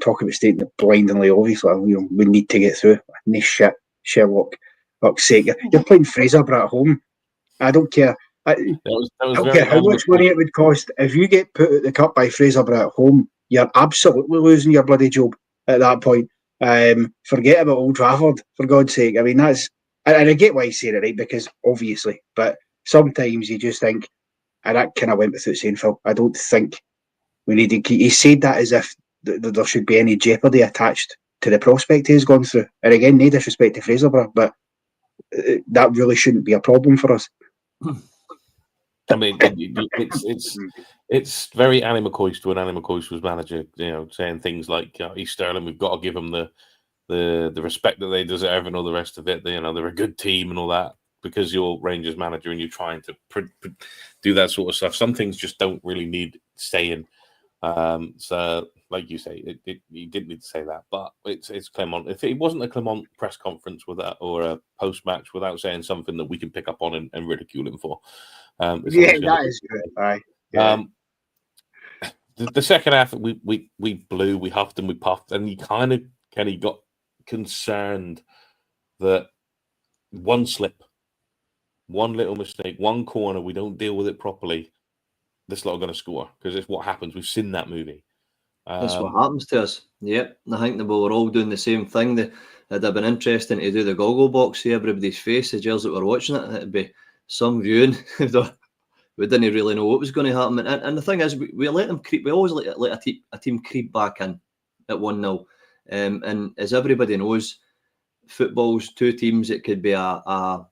talking about stating it blindingly obvious, we need to get through. No shit, Sherlock. Fuck's sake. You're playing Fraserburgh at home. I don't care. I don't care how much money it would cost. If you get put out the cup by Fraserburgh at home, you're absolutely losing your bloody job at that point. Forget about Old Trafford, for God's sake. I mean, that's... And I get why he's saying it, right? Because obviously. But sometimes you just think, and that kind of went without saying, Phil, I don't think we need to keep... He said that as if there should be any jeopardy attached to the prospect he's gone through. And again, no disrespect to Fraserburgh, but that really shouldn't be a problem for us. I mean, it's very Annie McCoist when Annie McCoist was manager, saying things like East Stirling, we've got to give them the respect that they deserve and all the rest of it. They're a good team and all that because you're Rangers manager and you're trying to do that sort of stuff. Some things just don't really need saying. So, like you say, he didn't need to say that, but it's Clement. If it wasn't a Clement press conference with that or a post match without saying something that we can pick up on and ridicule him for. That is good. Aye. Yeah. The second half, we blew, we huffed and we puffed, and Kenny got concerned that one slip, one little mistake, one corner, we don't deal with it properly, this lot are going to score because it's what happens. We've seen that movie. That's what happens to us. Yep. I think that we were all doing the same thing. It'd have been interesting to do the goggle box, see everybody's face, the girls that were watching it. It'd be some viewing. We didn't really know what was going to happen. And the thing is, we let them creep. We always let a team creep back in at 1-0. And as everybody knows, football's two teams. It could be an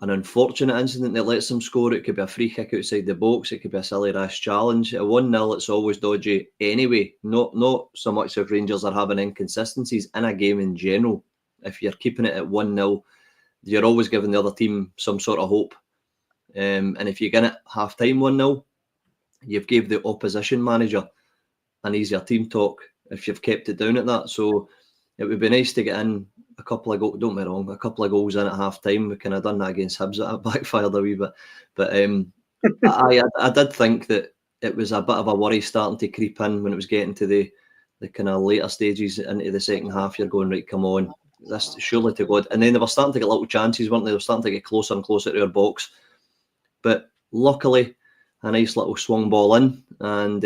unfortunate incident that lets them score. It could be a free kick outside the box. It could be a silly rash challenge. At 1-0, it's always dodgy anyway. Not so much if Rangers are having inconsistencies in a game in general. If you're keeping it at 1-0, you're always giving the other team some sort of hope. And if you get it half-time 1-0, you've gave the opposition manager an easier team talk if you've kept it down at that. So it would be nice to get in a couple of goals. Don't get me wrong, a couple of goals in at half-time. We kind of done that against Hibs. That backfired a wee bit. But I did think that it was a bit of a worry starting to creep in when it was getting to the kind of later stages into the second half. You're going, right, come on, this surely to God. And then they were starting to get little chances, weren't they? They were starting to get closer and closer to our box. But luckily, a nice little swung ball in, and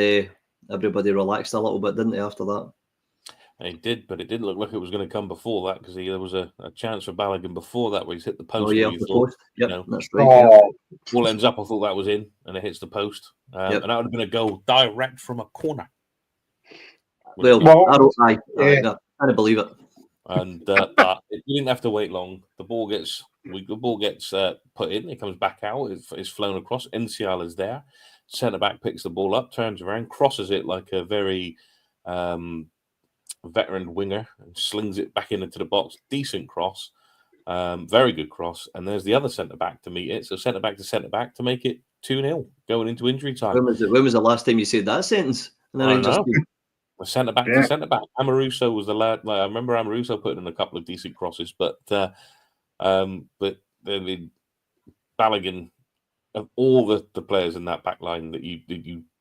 everybody relaxed a little bit, didn't they, after that? It did, but it didn't look like it was going to come before that because there was a chance for Balogun before that where he's hit the post. Oh, yeah, the post. Yep, you know, that's right. Ball ends up, I thought that was in, and it hits the post. And that would have been a goal direct from a corner. Well, I can't believe it. And but it didn't have to wait long. The ball gets put in. It comes back out. It's flown across. NCL is there. Centre back picks the ball up, turns around, crosses it like a very veteran winger, and slings it back into the box. Decent cross, very good cross. And there's the other centre back to meet it. So centre back to make it 2-0 going into injury time. When was the last time you said that sentence? I don't know. Centre back to centre back. Amoruso was the lad. I remember Amoruso putting in a couple of decent crosses, but Balogun, of all the players in that back line that you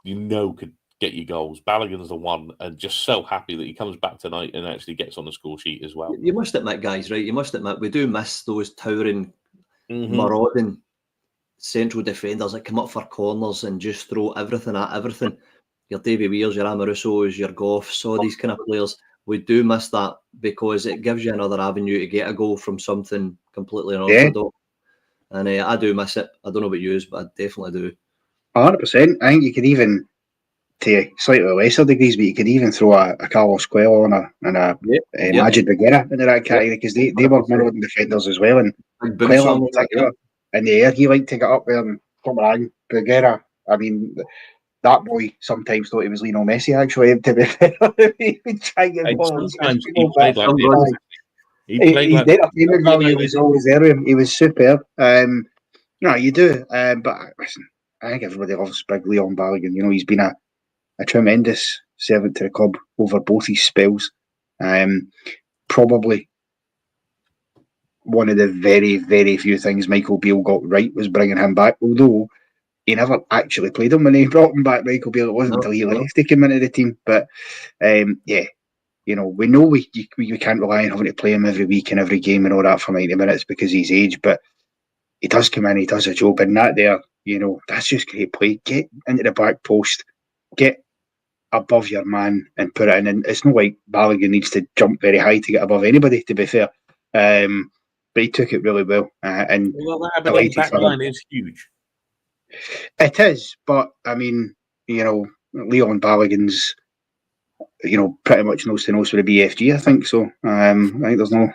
know could get you goals, Balogun's the one, and just so happy that he comes back tonight and actually gets on the score sheet as well. You must admit, guys, right? You must admit we do miss those towering, marauding central defenders that come up for corners and just throw everything at everything. Your Davy Weirs, your Amorusos, your Goffs, all these kind of players. We do miss that because it gives you another avenue to get a goal from something completely unorthodox. Yeah. And I do miss it. I don't know about you, but I definitely do. 100%. I think you could even, to slightly lesser degrees, but you could even throw a Carlos Coelho and a Majid Bagheera into that category because they were marauding defenders as well. And Coelho would take it up in the air. He liked to get up there and come around. Bagheera, I mean, that boy sometimes thought he was Lionel Messi, actually, to be fair. He would try and get balls. Sometimes he played like this. His entertainment value was always there. He was superb. No, you do. But listen, I think everybody loves big Leon Balogun. You know, he's been a tremendous servant to the club over both his spells. Probably one of the very, very few things Michael Beale got right was bringing him back, although he never actually played him when he brought him back, Michael Beale. It wasn't until he left he came into the team. But, you know, we know we can't rely on having to play him every week and every game and all that for 90 minutes because he's age, but he does come in, he does a job, and that there, you know, that's just great play. Get into the back post, get above your man and put it in. And it's not like Balogun needs to jump very high to get above anybody, to be fair. But he took it really well. And the back line is huge. It is, but I mean, you know, Leon Balogun's, you know, pretty much nose to nose with the BFG, I think so. I think there's no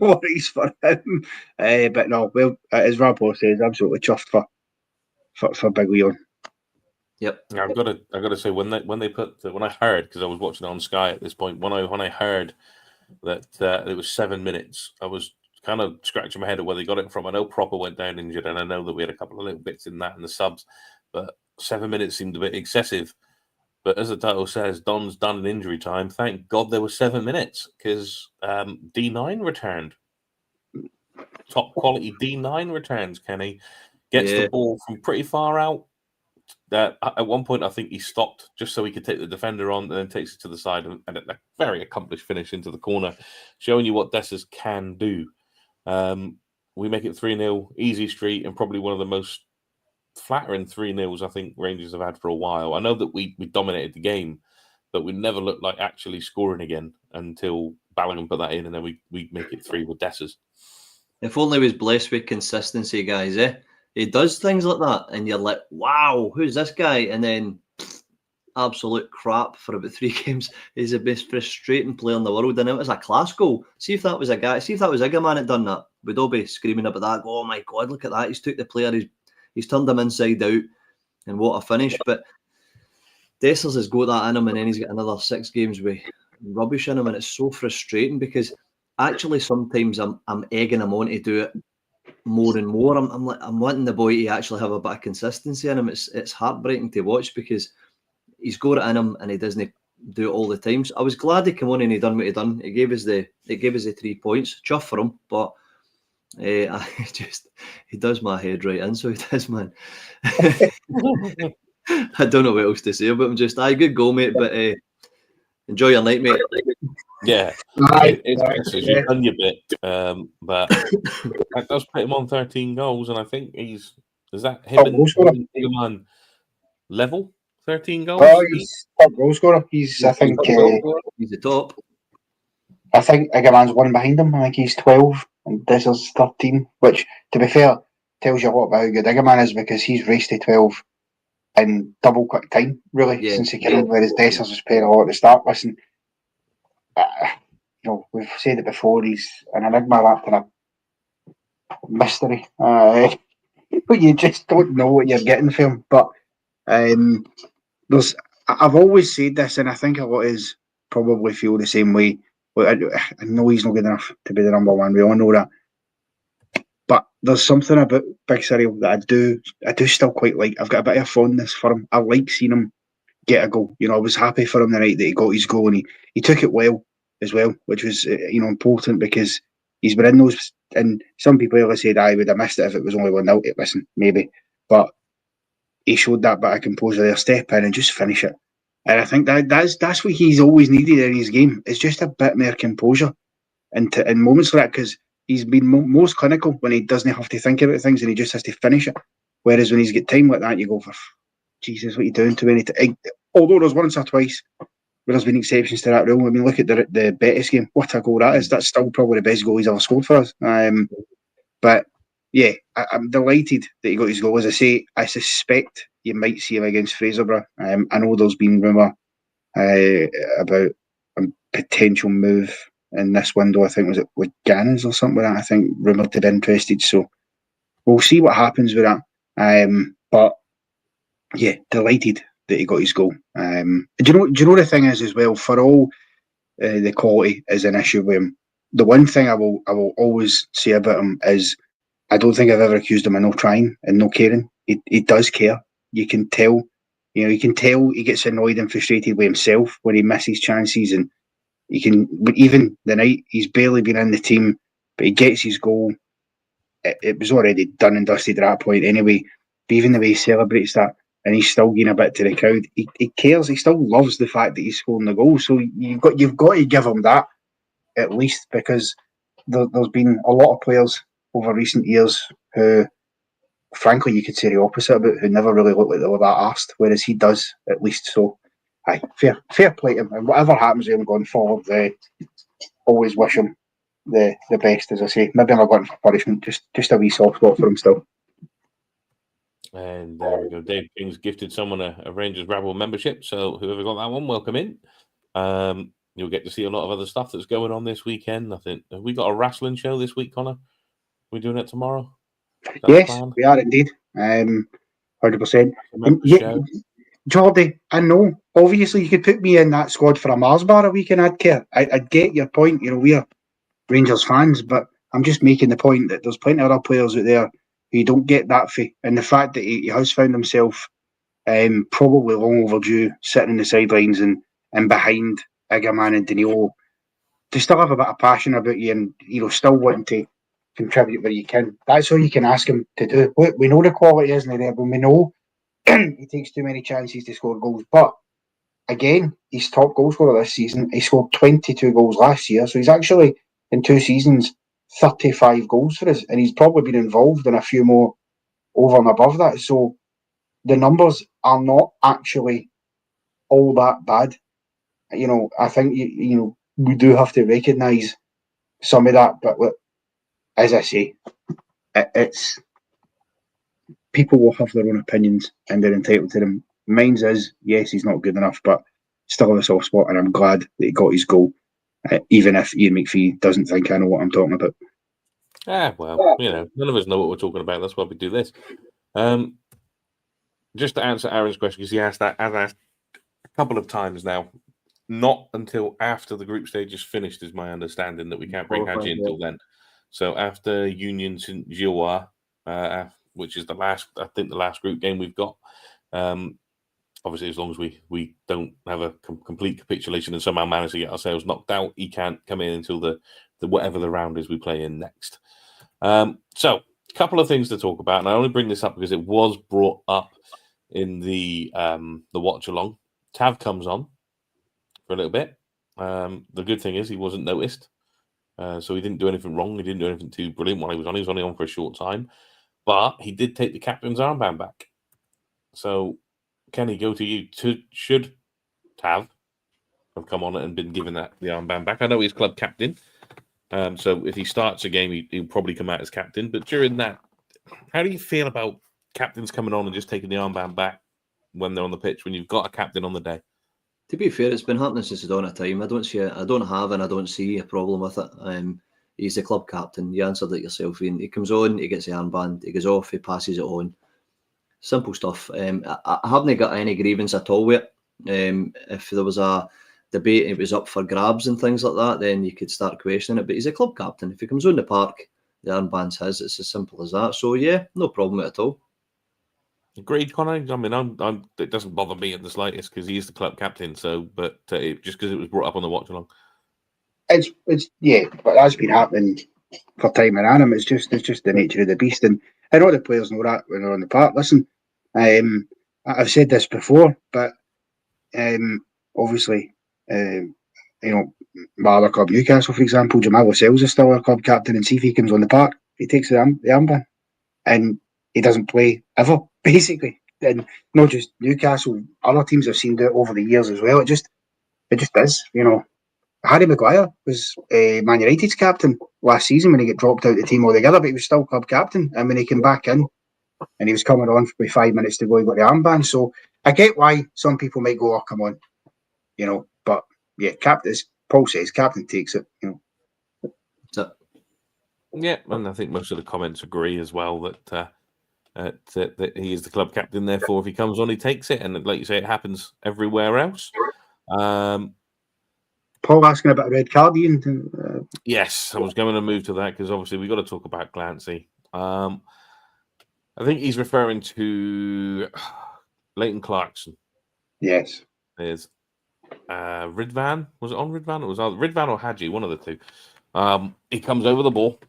worries for him. But no, well, as Rappo says, absolutely chuffed for Big Leon. Yep. Yeah, I've got to say when I heard, because I was watching it on Sky at this point, when I heard that it was 7 minutes, I was kind of scratching my head at where they got it from. I know Proper went down injured, and I know that we had a couple of little bits in that in the subs, but 7 minutes seemed a bit excessive. But as the title says, Don's done in injury time. Thank God there was 7 minutes because D9 returned. Top quality D9 returns, Kenny. Gets the ball from pretty far out. At one point, I think he stopped just so he could take the defender on and then takes it to the side and a very accomplished finish into the corner, showing you what Dessers can do. We make it 3-0, easy street, and probably one of the most flattering 3-0s I think Rangers have had for a while. I know that we dominated the game, but we never looked like actually scoring again until Bellingham put that in, and then we make it 3 with Dessers. If only he was blessed with consistency, guys, eh? He does things like that, and you're like, wow, who's this guy? And then absolute crap for about 3 games. He's the most frustrating player in the world, and it was a class goal. See if that was Igaman had done that, we'd all be screaming about that. Oh my God, look at that! He's took the player, he's turned him inside out, and what a finish! But Dessers has got that in him, and then he's got another 6 games with rubbish in him, and it's so frustrating because actually sometimes I'm egging him on to do it more and more. I'm wanting the boy to actually have a bit of consistency in him. It's heartbreaking to watch because he's got it in him and he doesn't do it all the time. So I was glad he came on and he done what he done. He gave us the 3 points. Chuff for him, but he does my head right in. So he does, man. I don't know what else to say about him. Just good goal, mate. But enjoy your night, mate. Yeah, you've done your bit, but that does put him on 13 goals, and I think is that him and Igaman level 13 goals? Oh, he's top goal scorer. He's the top. I think Igaman's 1 behind him. I think he's 12 and Dessers 13, which, to be fair, tells you a lot about how good Igaman is because he's raced to 12 in double quick time, really, since he came in, whereas Dessers was playing a lot at the start. Listen, we've said it before, he's an enigma wrapped in a mystery. You just don't know what you're getting from him. But I've always said this, and I think a lot of us probably feel the same way. I know he's not good enough to be the number 1. We all know that. But there's something about Big Cyril that I do still quite like. I've got a bit of fondness for him. I like seeing him get a goal. I was happy for him the night that he got his goal, and he took it well as well, which was important because he's been in those. And some people ever said I would have missed it if it was only 1-0. Listen, maybe, but he showed that bit of composure there, step in and just finish it. And I think that's what he's always needed in his game. It's just a bit more composure in moments like that, because he's been most clinical when he doesn't have to think about things and he just has to finish it. Whereas when he's got time like that, you go, for Jesus, what are you doing to me? Although there's once or twice where there's been exceptions to that rule. I mean, look at the Betis game. What a goal that is. That's still probably the best goal he's ever scored for us. But yeah, I'm delighted that he got his goal. As I say, I suspect you might see him against Fraserburgh. I know there's been rumour about a potential move in this window. I think was it with Gannons or something like that. I think rumoured to be interested. So we'll see what happens with that. But yeah, delighted that he got his goal. Do you know the thing is as well, for all the quality is an issue with him, the one thing I will always say about him is I don't think I've ever accused him of not trying and not caring. He does care. You can tell. You can tell he gets annoyed and frustrated with himself when he misses chances, and but even the night he's barely been in the team, but he gets his goal. It was already done and dusted at that point anyway. But even the way he celebrates that, and he's still getting a bit to the crowd, he cares. He still loves the fact that he's scoring the goal. So you've got to give him that at least, because there's been a lot of players over recent years who, frankly, you could say the opposite about, who never really look like they were that arsed, whereas he does at least. So, fair play to him, and whatever happens with him going forward, always wish him the best. As I say, maybe I'm going for punishment, just a wee soft spot for him still. And there we go. Dave King's gifted someone a Rangers Rabble membership, so whoever got that one, welcome in. You'll get to see a lot of other stuff that's going on this weekend. I think, have we got a wrestling show this week, Connor? Are we doing it tomorrow? Yes, we are indeed. 100%. Yeah, Jordy, I know. Obviously, you could put me in that squad for a Mars bar a weekend. I'd care. I'd get your point. We are Rangers fans, but I'm just making the point that there's plenty of other players out there who don't get that fee. And the fact that he has found himself probably long overdue sitting in the sidelines and behind Igaman and Danilo, to still have a bit of passion about you and still wanting to contribute where you can. That's all you can ask him to do. Look, we know the quality isn't there, but we know he takes too many chances to score goals. But again, he's top goal scorer this season. He scored 22 goals last year, so he's actually in 2 seasons 35 goals for us, and he's probably been involved in a few more over and above that. So the numbers are not actually all that bad. I think we do have to recognise some of that, but look, as I say, it's people will have their own opinions and they're entitled to them. Mine's is, yes, he's not good enough, but still a soft spot, and I'm glad that he got his goal, even if Ian McPhee doesn't think I know what I'm talking about. Well, none of us know what we're talking about. That's why we do this. Just to answer Aaron's question, because he asked that, I've asked a couple of times now. Not until after the group stage is finished is my understanding that we can't bring Hadji until then. So after Union St. Gilloise, which is the last group game we've got. Obviously, as long as we don't have a complete capitulation and somehow manage to get ourselves knocked out, he can't come in until the whatever the round is we play in next. So, a couple of things to talk about, and I only bring this up because it was brought up in the watch along. Tav comes on for a little bit. The good thing is he wasn't noticed, so he didn't do anything wrong. He didn't do anything too brilliant while he was on. He was only on for a short time, but he did take the captain's armband back. So, Kenny, go to you. Should Tav have come on and been given the armband back? I know he's club captain, so if he starts a game, he'll probably come out as captain. But during that, how do you feel about captains coming on and just taking the armband back when they're on the pitch, when you've got a captain on the day? To be fair, it's been happening since the dawn of time. I don't see a problem with it. He's the club captain. You answered it yourself, Ian. He comes on, he gets the armband, he goes off, he passes it on. Simple stuff. I haven't got any grievance at all with it. If there was a debate, it was up for grabs and things like that, then you could start questioning it. But he's a club captain. If he comes on the park, the armband's his. It's as simple as that. So yeah, no problem with it at all. Agreed, Connor. I mean, it doesn't bother me in the slightest because he is the club captain. So, but just because it was brought up on the watch along, it's but that's been happening for time and annum. It's just the nature of the beast, and all the players know that when they're on the park. Listen, I've said this before, but obviously, my other club, Newcastle, for example, Jamal Lascelles is still our club captain, and see if he comes on the park, he takes the armband, and he doesn't play ever, basically. And not just Newcastle, other teams have seen it over the years as well. It just is, Harry Maguire was Man United's captain last season when he got dropped out of the team altogether, but he was still club captain. And when he came back in and he was coming on for 5 minutes to go, he got the armband. So I get why some people might go, oh, come on. But yeah, as Paul says, captain takes it. Yeah, and I think most of the comments agree as well that he is the club captain. Therefore, if he comes on, he takes it. And like you say, it happens everywhere else. Paul asking about a red card, Ian. Yes, I was going to move to that because obviously we've got to talk about Clancy. I think he's referring to Leighton Clarkson. Yes. There's Ridvan. Was it on Ridvan? It was on Ridvan or Hadji, one of the two. He comes over the ball.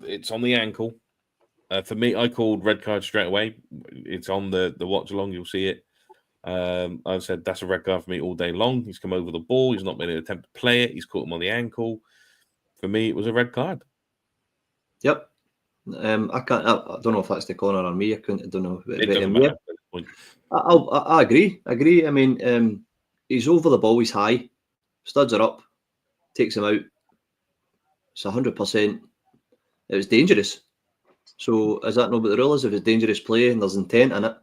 It's on the ankle. For me, I called red card straight away. It's on the watch along. You'll see it. I said that's a red card for me all day long. He's come over the ball. He's not made an attempt to play it. He's caught him on the ankle. For me, it was a red card. Yep. I don't know if that's the corner on me. I don't know. It doesn't matter at this point. I agree. I mean, he's over the ball. He's high. Studs are up. Takes him out. It's 100%. It was dangerous. So is that not what the rule is? If it's dangerous play and there's intent in it,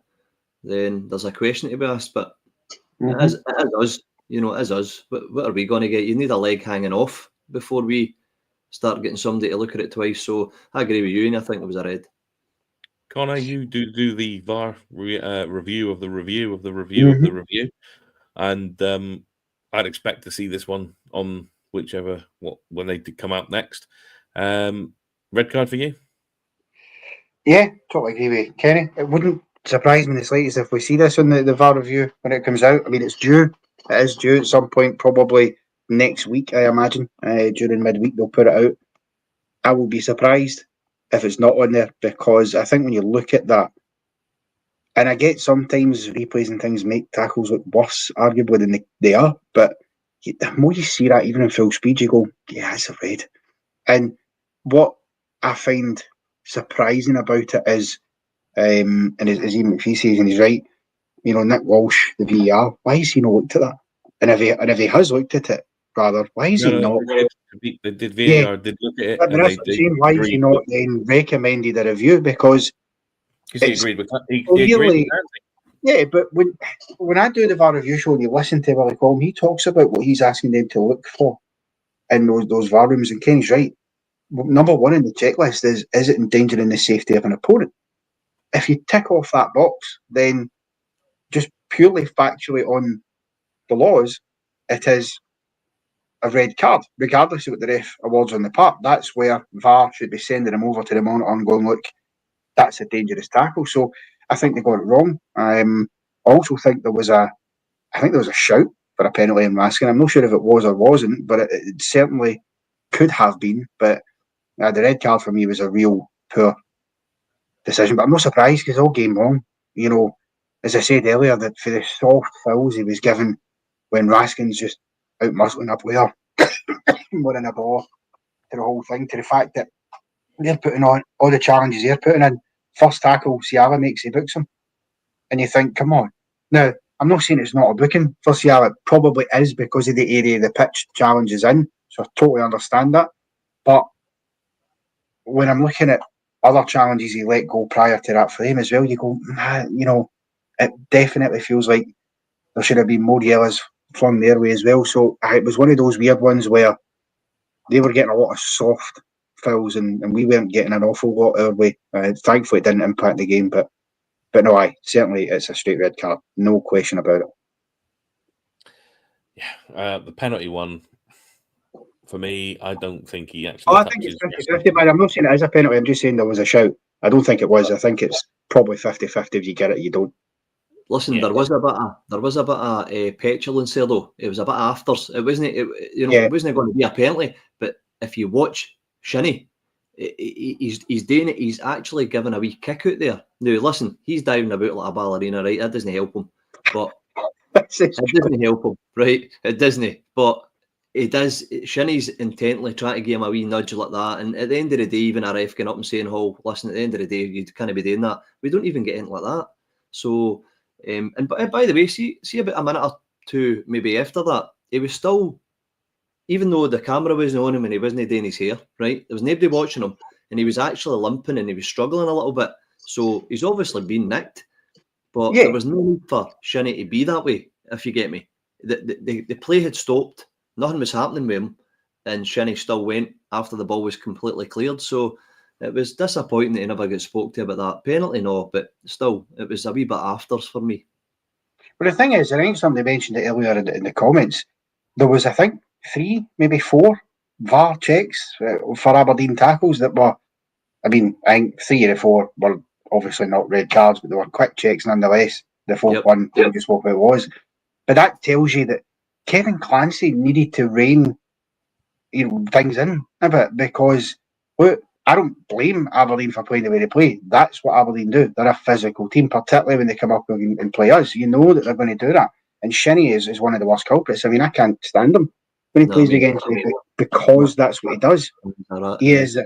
then there's a question to be asked. But it is us. It is us. What are we going to get? You need a leg hanging off before we start getting somebody to look at it twice. So I agree with you, and I think it was a red. Connor, you do the VAR review of the review of the review of the review, and I'd expect to see this one on when they come out next. Red card for you? Yeah, totally agree with Kenny. It wouldn't surprise me in the slightest if we see this on the VAR review when it comes out. I mean, it's due. It is due at some point, probably next week, I imagine. During midweek, they'll put it out. I will be surprised if it's not on there, because I think when you look at that, and I get sometimes replays and things make tackles look worse, arguably, than they are, but the more you see that, even in full speed, you go, yeah, it's a red. And what I find surprising about it is And as Ian McPhee says, and he's right, Nick Walsh, the VAR, why has he not looked at that? And if he has looked at it, rather, why is he not? They did VAR, did look at it, but and that's what I'm saying. Why is he not then recommended a review? Because he agreed with clearly, yeah, but when I do the VAR review show and you listen to Willie Collum, he talks about what he's asking them to look for in those VAR rooms, and Kenny's right. Number one in the checklist is it endangering the safety of an opponent? If you tick off that box, then just purely factually on the laws, it is a red card, regardless of what the ref awards on the part. That's where VAR should be sending him over to the monitor and going, look, that's a dangerous tackle. So I think they got it wrong. I also think there was a shout for a penalty in Raskin. I'm not sure if it was or wasn't, but it certainly could have been. But the red card for me was a real poor decision. But I'm not surprised because all game long, as I said earlier, that for the soft fouls he was given when Raskin's just out muscling a player, winning a ball, to the whole thing, to the fact that they're putting on all the challenges they're putting in. First tackle, Ciala makes, he books him. And you think, come on. Now, I'm not saying it's not a booking for Ciala. It probably is because of the area the pitch challenge is in. So I totally understand that. But when I'm looking at other challenges he let go prior to that frame as well, you go, it definitely feels like there should have been more yellows flung their way as well. So it was one of those weird ones where they were getting a lot of soft fouls and we weren't getting an awful lot our way. Thankfully, it didn't impact the game, but no, certainly it's a straight red card, no question about it. Yeah, the penalty one, for me, I don't think he actually I think it's 50-50, but I'm not saying it is a penalty. I'm just saying there was a shout. I don't think it was. I think it's probably 50-50. If you get it, you don't. Listen, there was a bit of petulance there though. It was a bit afters. It wasn't. It wasn't going to be a penalty. But if you watch Shinnie, he's doing it. He's actually giving a wee kick out there. Now, listen, he's diving about like a ballerina, right? That doesn't help him. But it doesn't help him, right? It doesn't. But it does. Shinnie's intently trying to give him a wee nudge like that. And at the end of the day, even a ref getting up and saying, "Oh, listen," at the end of the day, you can't be doing that. We don't even get in like that. So. And by the way, see about a minute or two maybe after that, he was still, even though the camera wasn't on him and he wasn't doing his hair, right? There was nobody watching him, and he was actually limping and he was struggling a little bit. So he's obviously been nicked, but there was no need for Shinnie to be that way, if you get me. The play had stopped, nothing was happening with him, and Shinnie still went after the ball was completely cleared. So it was disappointing that he never got spoke to about that penalty, no, but still, it was a wee bit afters for me. But the thing is, I think somebody mentioned it earlier in the comments, there was, I think, 3, maybe 4 VAR checks for Aberdeen tackles that were, I think 3 of the 4 were obviously not red cards, but they were quick checks nonetheless. The 4th one, just what it was. But that tells you that Kevin Clancy needed to rein things in a bit because, look, I don't blame Aberdeen for playing the way they play. That's what Aberdeen do. They're a physical team, particularly when they come up and play us. You know that they're going to do that. And Shinnie is one of the worst culprits. I can't stand him when he plays against me because that's what he does. He is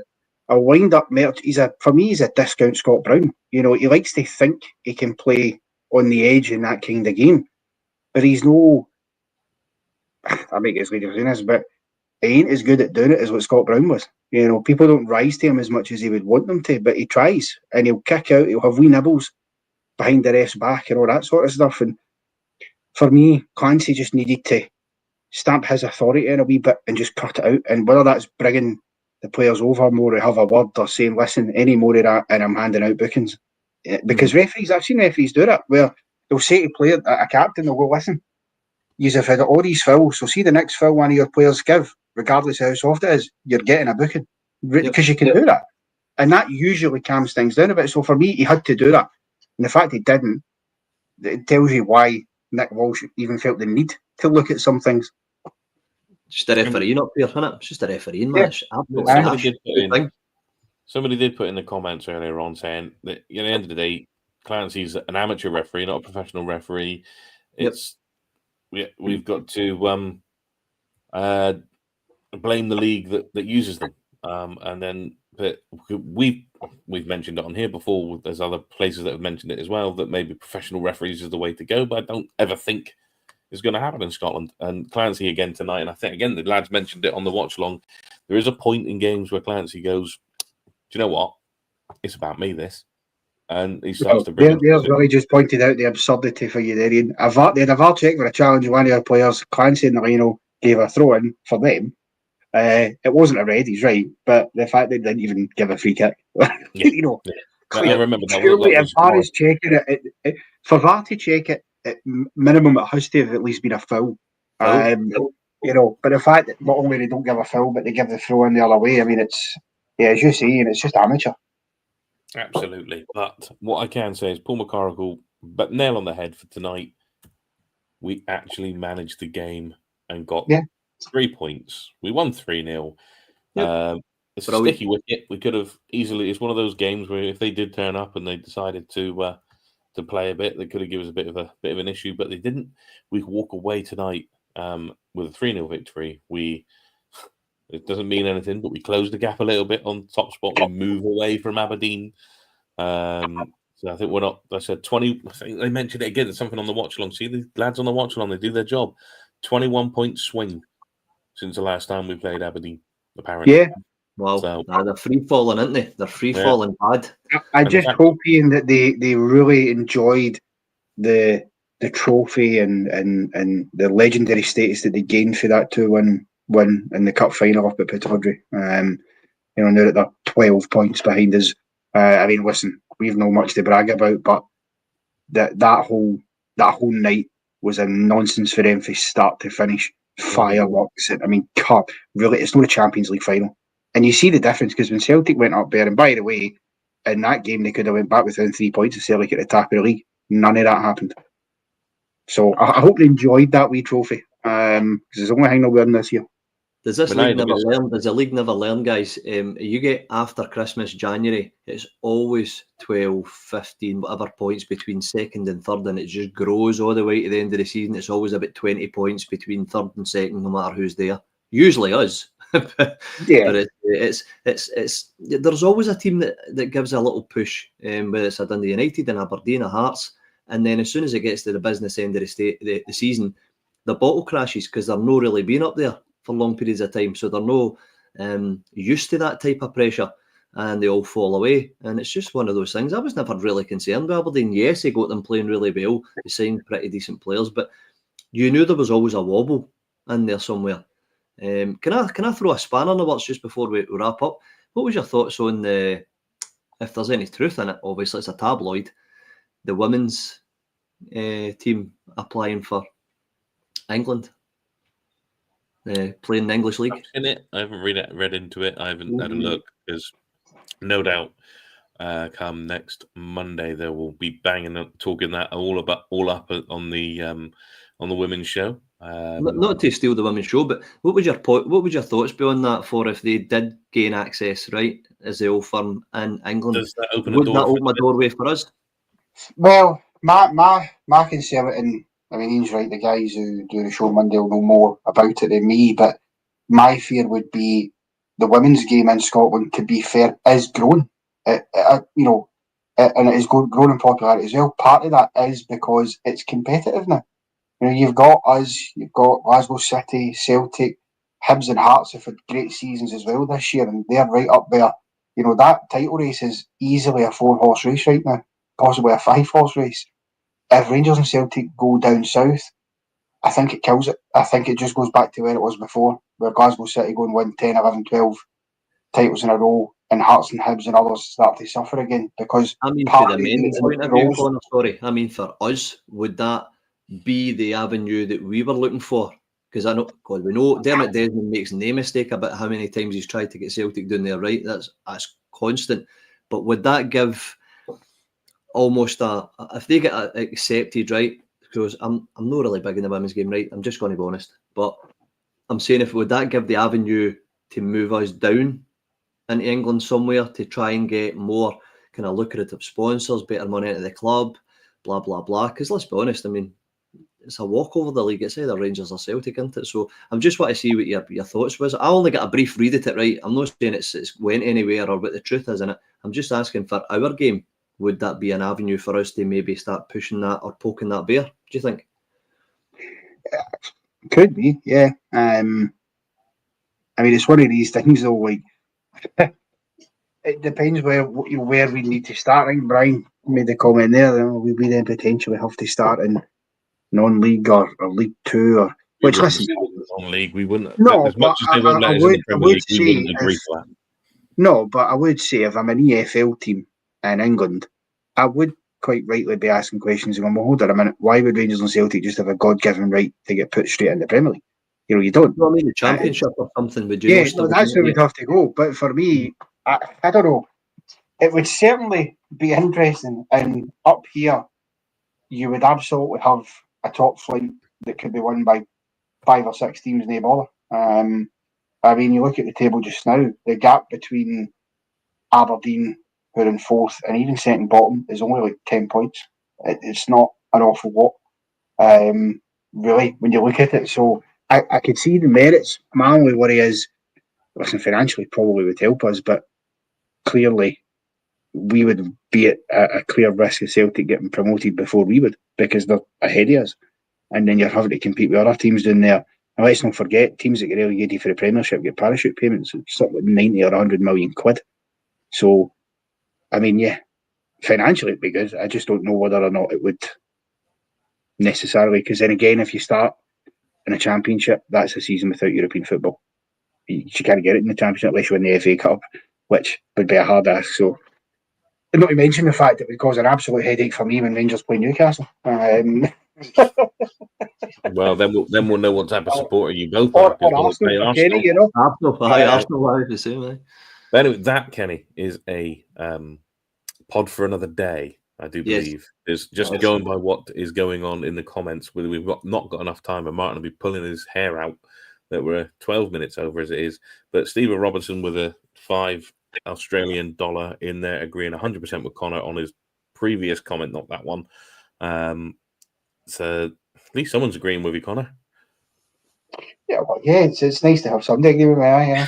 a wind-up merch. For me, he's a discount Scott Brown. He likes to think he can play on the edge in that kind of game. But he's no... I make his leader in this, but he ain't as good at doing it as what Scott Brown was. People don't rise to him as much as he would want them to, but he tries and he'll kick out, he'll have wee nibbles behind the ref's back and all that sort of stuff. And for me, Clancy just needed to stamp his authority in a wee bit and just cut it out. And whether that's bringing the players over more to have a word or saying, listen, any more of that and I'm handing out bookings. Because referees, I've seen referees do that, where they'll say to a captain, they'll go, listen, you've had all these fouls, so see the next foul one of your players give, regardless of how soft it is, you're getting a booking because you can do that. And that usually calms things down a bit. So for me, he had to do that. And the fact he didn't, it tells you why Nick Walsh even felt the need to look at some things. Just a refereeing up there, isn't it? It's just a refereeing match. Somebody did put in the comments earlier on saying that at the end of the day, Clancy's an amateur referee, not a professional referee. We've got to blame the league that uses them, and then but we've mentioned it on here before. There's other places that have mentioned it as well, that maybe professional referees is the way to go, but I don't ever think it's going to happen in Scotland. And Clancy again tonight, and I think again the lads mentioned it on the watch along. There is a point in games where Clancy goes, "Do you know what? It's about me, this," and he starts to bring. There's really just pointed out the absurdity for you there, Ian. They had a VAR check for a challenge of one of their players. Clancy and Danilo gave a throw in for them. It wasn't a red, he's right, but the fact they didn't even give a free kick, you know, I remember that. Clearly, if VAR is checking it, for VAR to check it, at minimum it has to have at least been a foul. You know, but the fact that not only they don't give a foul, but they give the throw in the other way, I mean, it's as you say, and it's just amateur. Absolutely. But what I can say is Paul McCarrickle, but nail on the head for tonight. We actually managed the game and got 3 points. We won 3-0. Yep. It's a sticky wicket. We could have easily. It's one of those games where if they did turn up and they decided to play a bit, they could have given us a bit of an issue, but they didn't. We walk away tonight with a 3-0 victory. It doesn't mean anything, but we closed the gap a little bit on top spot. We move away from Aberdeen. So I think we're not. I said 20. I think they mentioned it again. It's something on the watch along. See the lads on the watch along. They do their job. 21-point swing since the last time we played Aberdeen. Apparently, yeah. Wow, so, they're free falling, aren't they? They're free falling bad. I just hope, Ian, that they really enjoyed the trophy and the legendary status that they gained for that 2-1 win in the cup final up at Pittodrie. You know, now that they're 12 points behind us. I mean, listen, we've not much to brag about, but that whole night was a nonsense for them from start to finish. Fireworks. I mean, really, it's not a Champions League final. And you see the difference, because when Celtic went up there, and by the way, in that game they could have went back within 3 points if Celtic at the top of the league. None of that happened. So I hope they enjoyed that wee trophy, because it's the only thing they'll win this year. Does this league never learn? Does the league never learn, guys? You get after Christmas, January, it's always 12, 15, whatever points between second and third, and it just grows all the way to the end of the season. It's always about 20 points between third and second, no matter who's there. Usually us. But it's there's always a team that gives a little push, whether it's a Dundee United, an Aberdeen, a Hearts, and then as soon as it gets to the business end of the season, the bottle crashes because they're not really been up there for long periods of time, so they're no used to that type of pressure, and they all fall away. And it's just one of those things. I was never really concerned with Aberdeen. Yes, they got them playing really well. They signed pretty decent players, but you knew there was always a wobble in there somewhere. Can I throw a spanner in the works just before we wrap up? What was your thoughts on if there's any truth in it? Obviously, it's a tabloid. The women's team applying for England, playing the English league. I've seen it. I haven't read into it. I haven't had a look, because no doubt come next Monday they will be talking that all up on the women's show. Not to steal the women's show, but what would your thoughts be on that for if they did gain access, right, as the old firm in England? Does that open a doorway for us? Well, my concern, and I mean, Ian's right, the guys who do the show Monday will know more about it than me, but my fear would be the women's game in Scotland, to be fair, is growing. And it is growing in popularity as well. Part of that is because it's competitive now. You know, you've got us, you've got Glasgow City, Celtic, Hibs and Hearts have had great seasons as well this year, and they're right up there. You know, that title race is easily a 4-horse race right now, possibly a 5-horse race. If Rangers and Celtic go down south, I think it kills it. I think it just goes back to where it was before, where Glasgow City go and win 10, 11, 12 titles in a row, and Hearts and Hibs and others start to suffer again. Because I mean, for the men's point of view, Connor, sorry, I mean, for us, would that be the avenue that we were looking for? Because I know, God, we know Dermot Desmond makes no mistake about how many times he's tried to get Celtic down there, right? That's constant. But would that give almost if they get accepted, right? Because I'm not really big in the women's game, right? I'm just going to be honest. But I'm saying, would that give the avenue to move us down into England somewhere to try and get more kind of lucrative sponsors, better money into the club, blah, blah, blah? Because let's be honest, I mean, it's a walkover the league. It's either Rangers or Celtic, isn't it? So I'm just want to see what your thoughts was. I only got a brief read at it, right? I'm not saying it's went anywhere or what the truth is in it. I'm just asking for our game. Would that be an avenue for us to maybe start pushing that or poking that bear? Do you think? Could be, yeah. I mean, it's one of these things, though. Like, it depends where we need to start. I think Brian made the comment there. We then potentially have to start in non-league or League Two, or which listen, non-league we wouldn't. No, as much but as they won't let us in the Premier League, we wouldn't agree to that. No, but I would say if I'm an EFL team in England, I would quite rightly be asking questions and going, well, hold on a minute, why would Rangers and Celtic just have a God-given right to get put straight in the Premier League? You know, you don't. Well, I mean, the Championship or something, would you? Yeah, no, that's where we'd have to go. But for me, I don't know. It would certainly be interesting. And up here, you would absolutely have a top flight that could be won by 5 or 6 teams, no bother. I mean, you look at the table just now, the gap between Aberdeen, who are in 4th, and even second bottom is only like 10 points. It's not an awful lot, really, when you look at it. So I could see the merits. My only worry is, listen, financially probably would help us, but clearly we would be at a clear risk of Celtic getting promoted before we would, because they're ahead of us. And then you're having to compete with other teams down there. And let's not forget, teams that get relegated for the Premiership get parachute payments. It's something like 90 or 100 million quid. So, I mean, yeah, financially it'd be good. I just don't know whether or not it would necessarily. Because then again, if you start in a Championship, that's a season without European football. You can't get it in the Championship unless you win the FA Cup, which would be a hard ask. So, not to mention the fact that it would cause an absolute headache for me when Rangers play Newcastle. Well, then we'll know what type of supporter you both or are. Arsenal for Kenny, you know. Arsenal are the same. But anyway, that, Kenny, is a pod for another day, I do believe. Yes. Just going by what is going on in the comments, whether we've not got enough time, and Martin will be pulling his hair out that we're 12 minutes over as it is. But Stephen Robinson with a $5 Australian in there, agreeing 100% with Connor on his previous comment, not that one. So at least someone's agreeing with you, Connor. Yeah, well, yeah, it's nice to have somebody agree with me.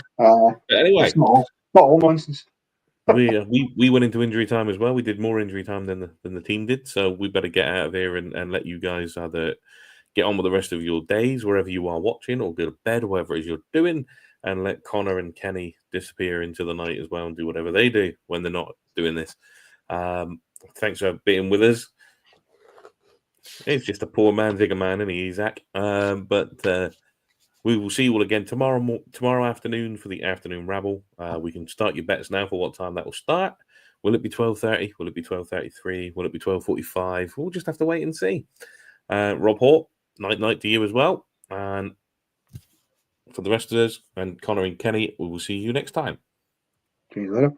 Anyway, it's not all nonsense. we went into injury time as well. We did more injury time than the team did, so we better get out of here and let you guys either get on with the rest of your days wherever you are watching, or go to bed, whatever it is you're doing, and let Connor and Kenny disappear into the night as well and do whatever they do when they're not doing this. Thanks for being with us. It's just a poor man, bigger man, isn't he, Zach? But we will see you all again tomorrow afternoon for the afternoon rabble. We can start your bets now for what time that will start. Will it be 12:30? Will it be 12:33? Will it be 12:45? We'll just have to wait and see. Rob Hort, night to you as well. And for the rest of us, and Connor and Kenny, we will see you next time. See you later.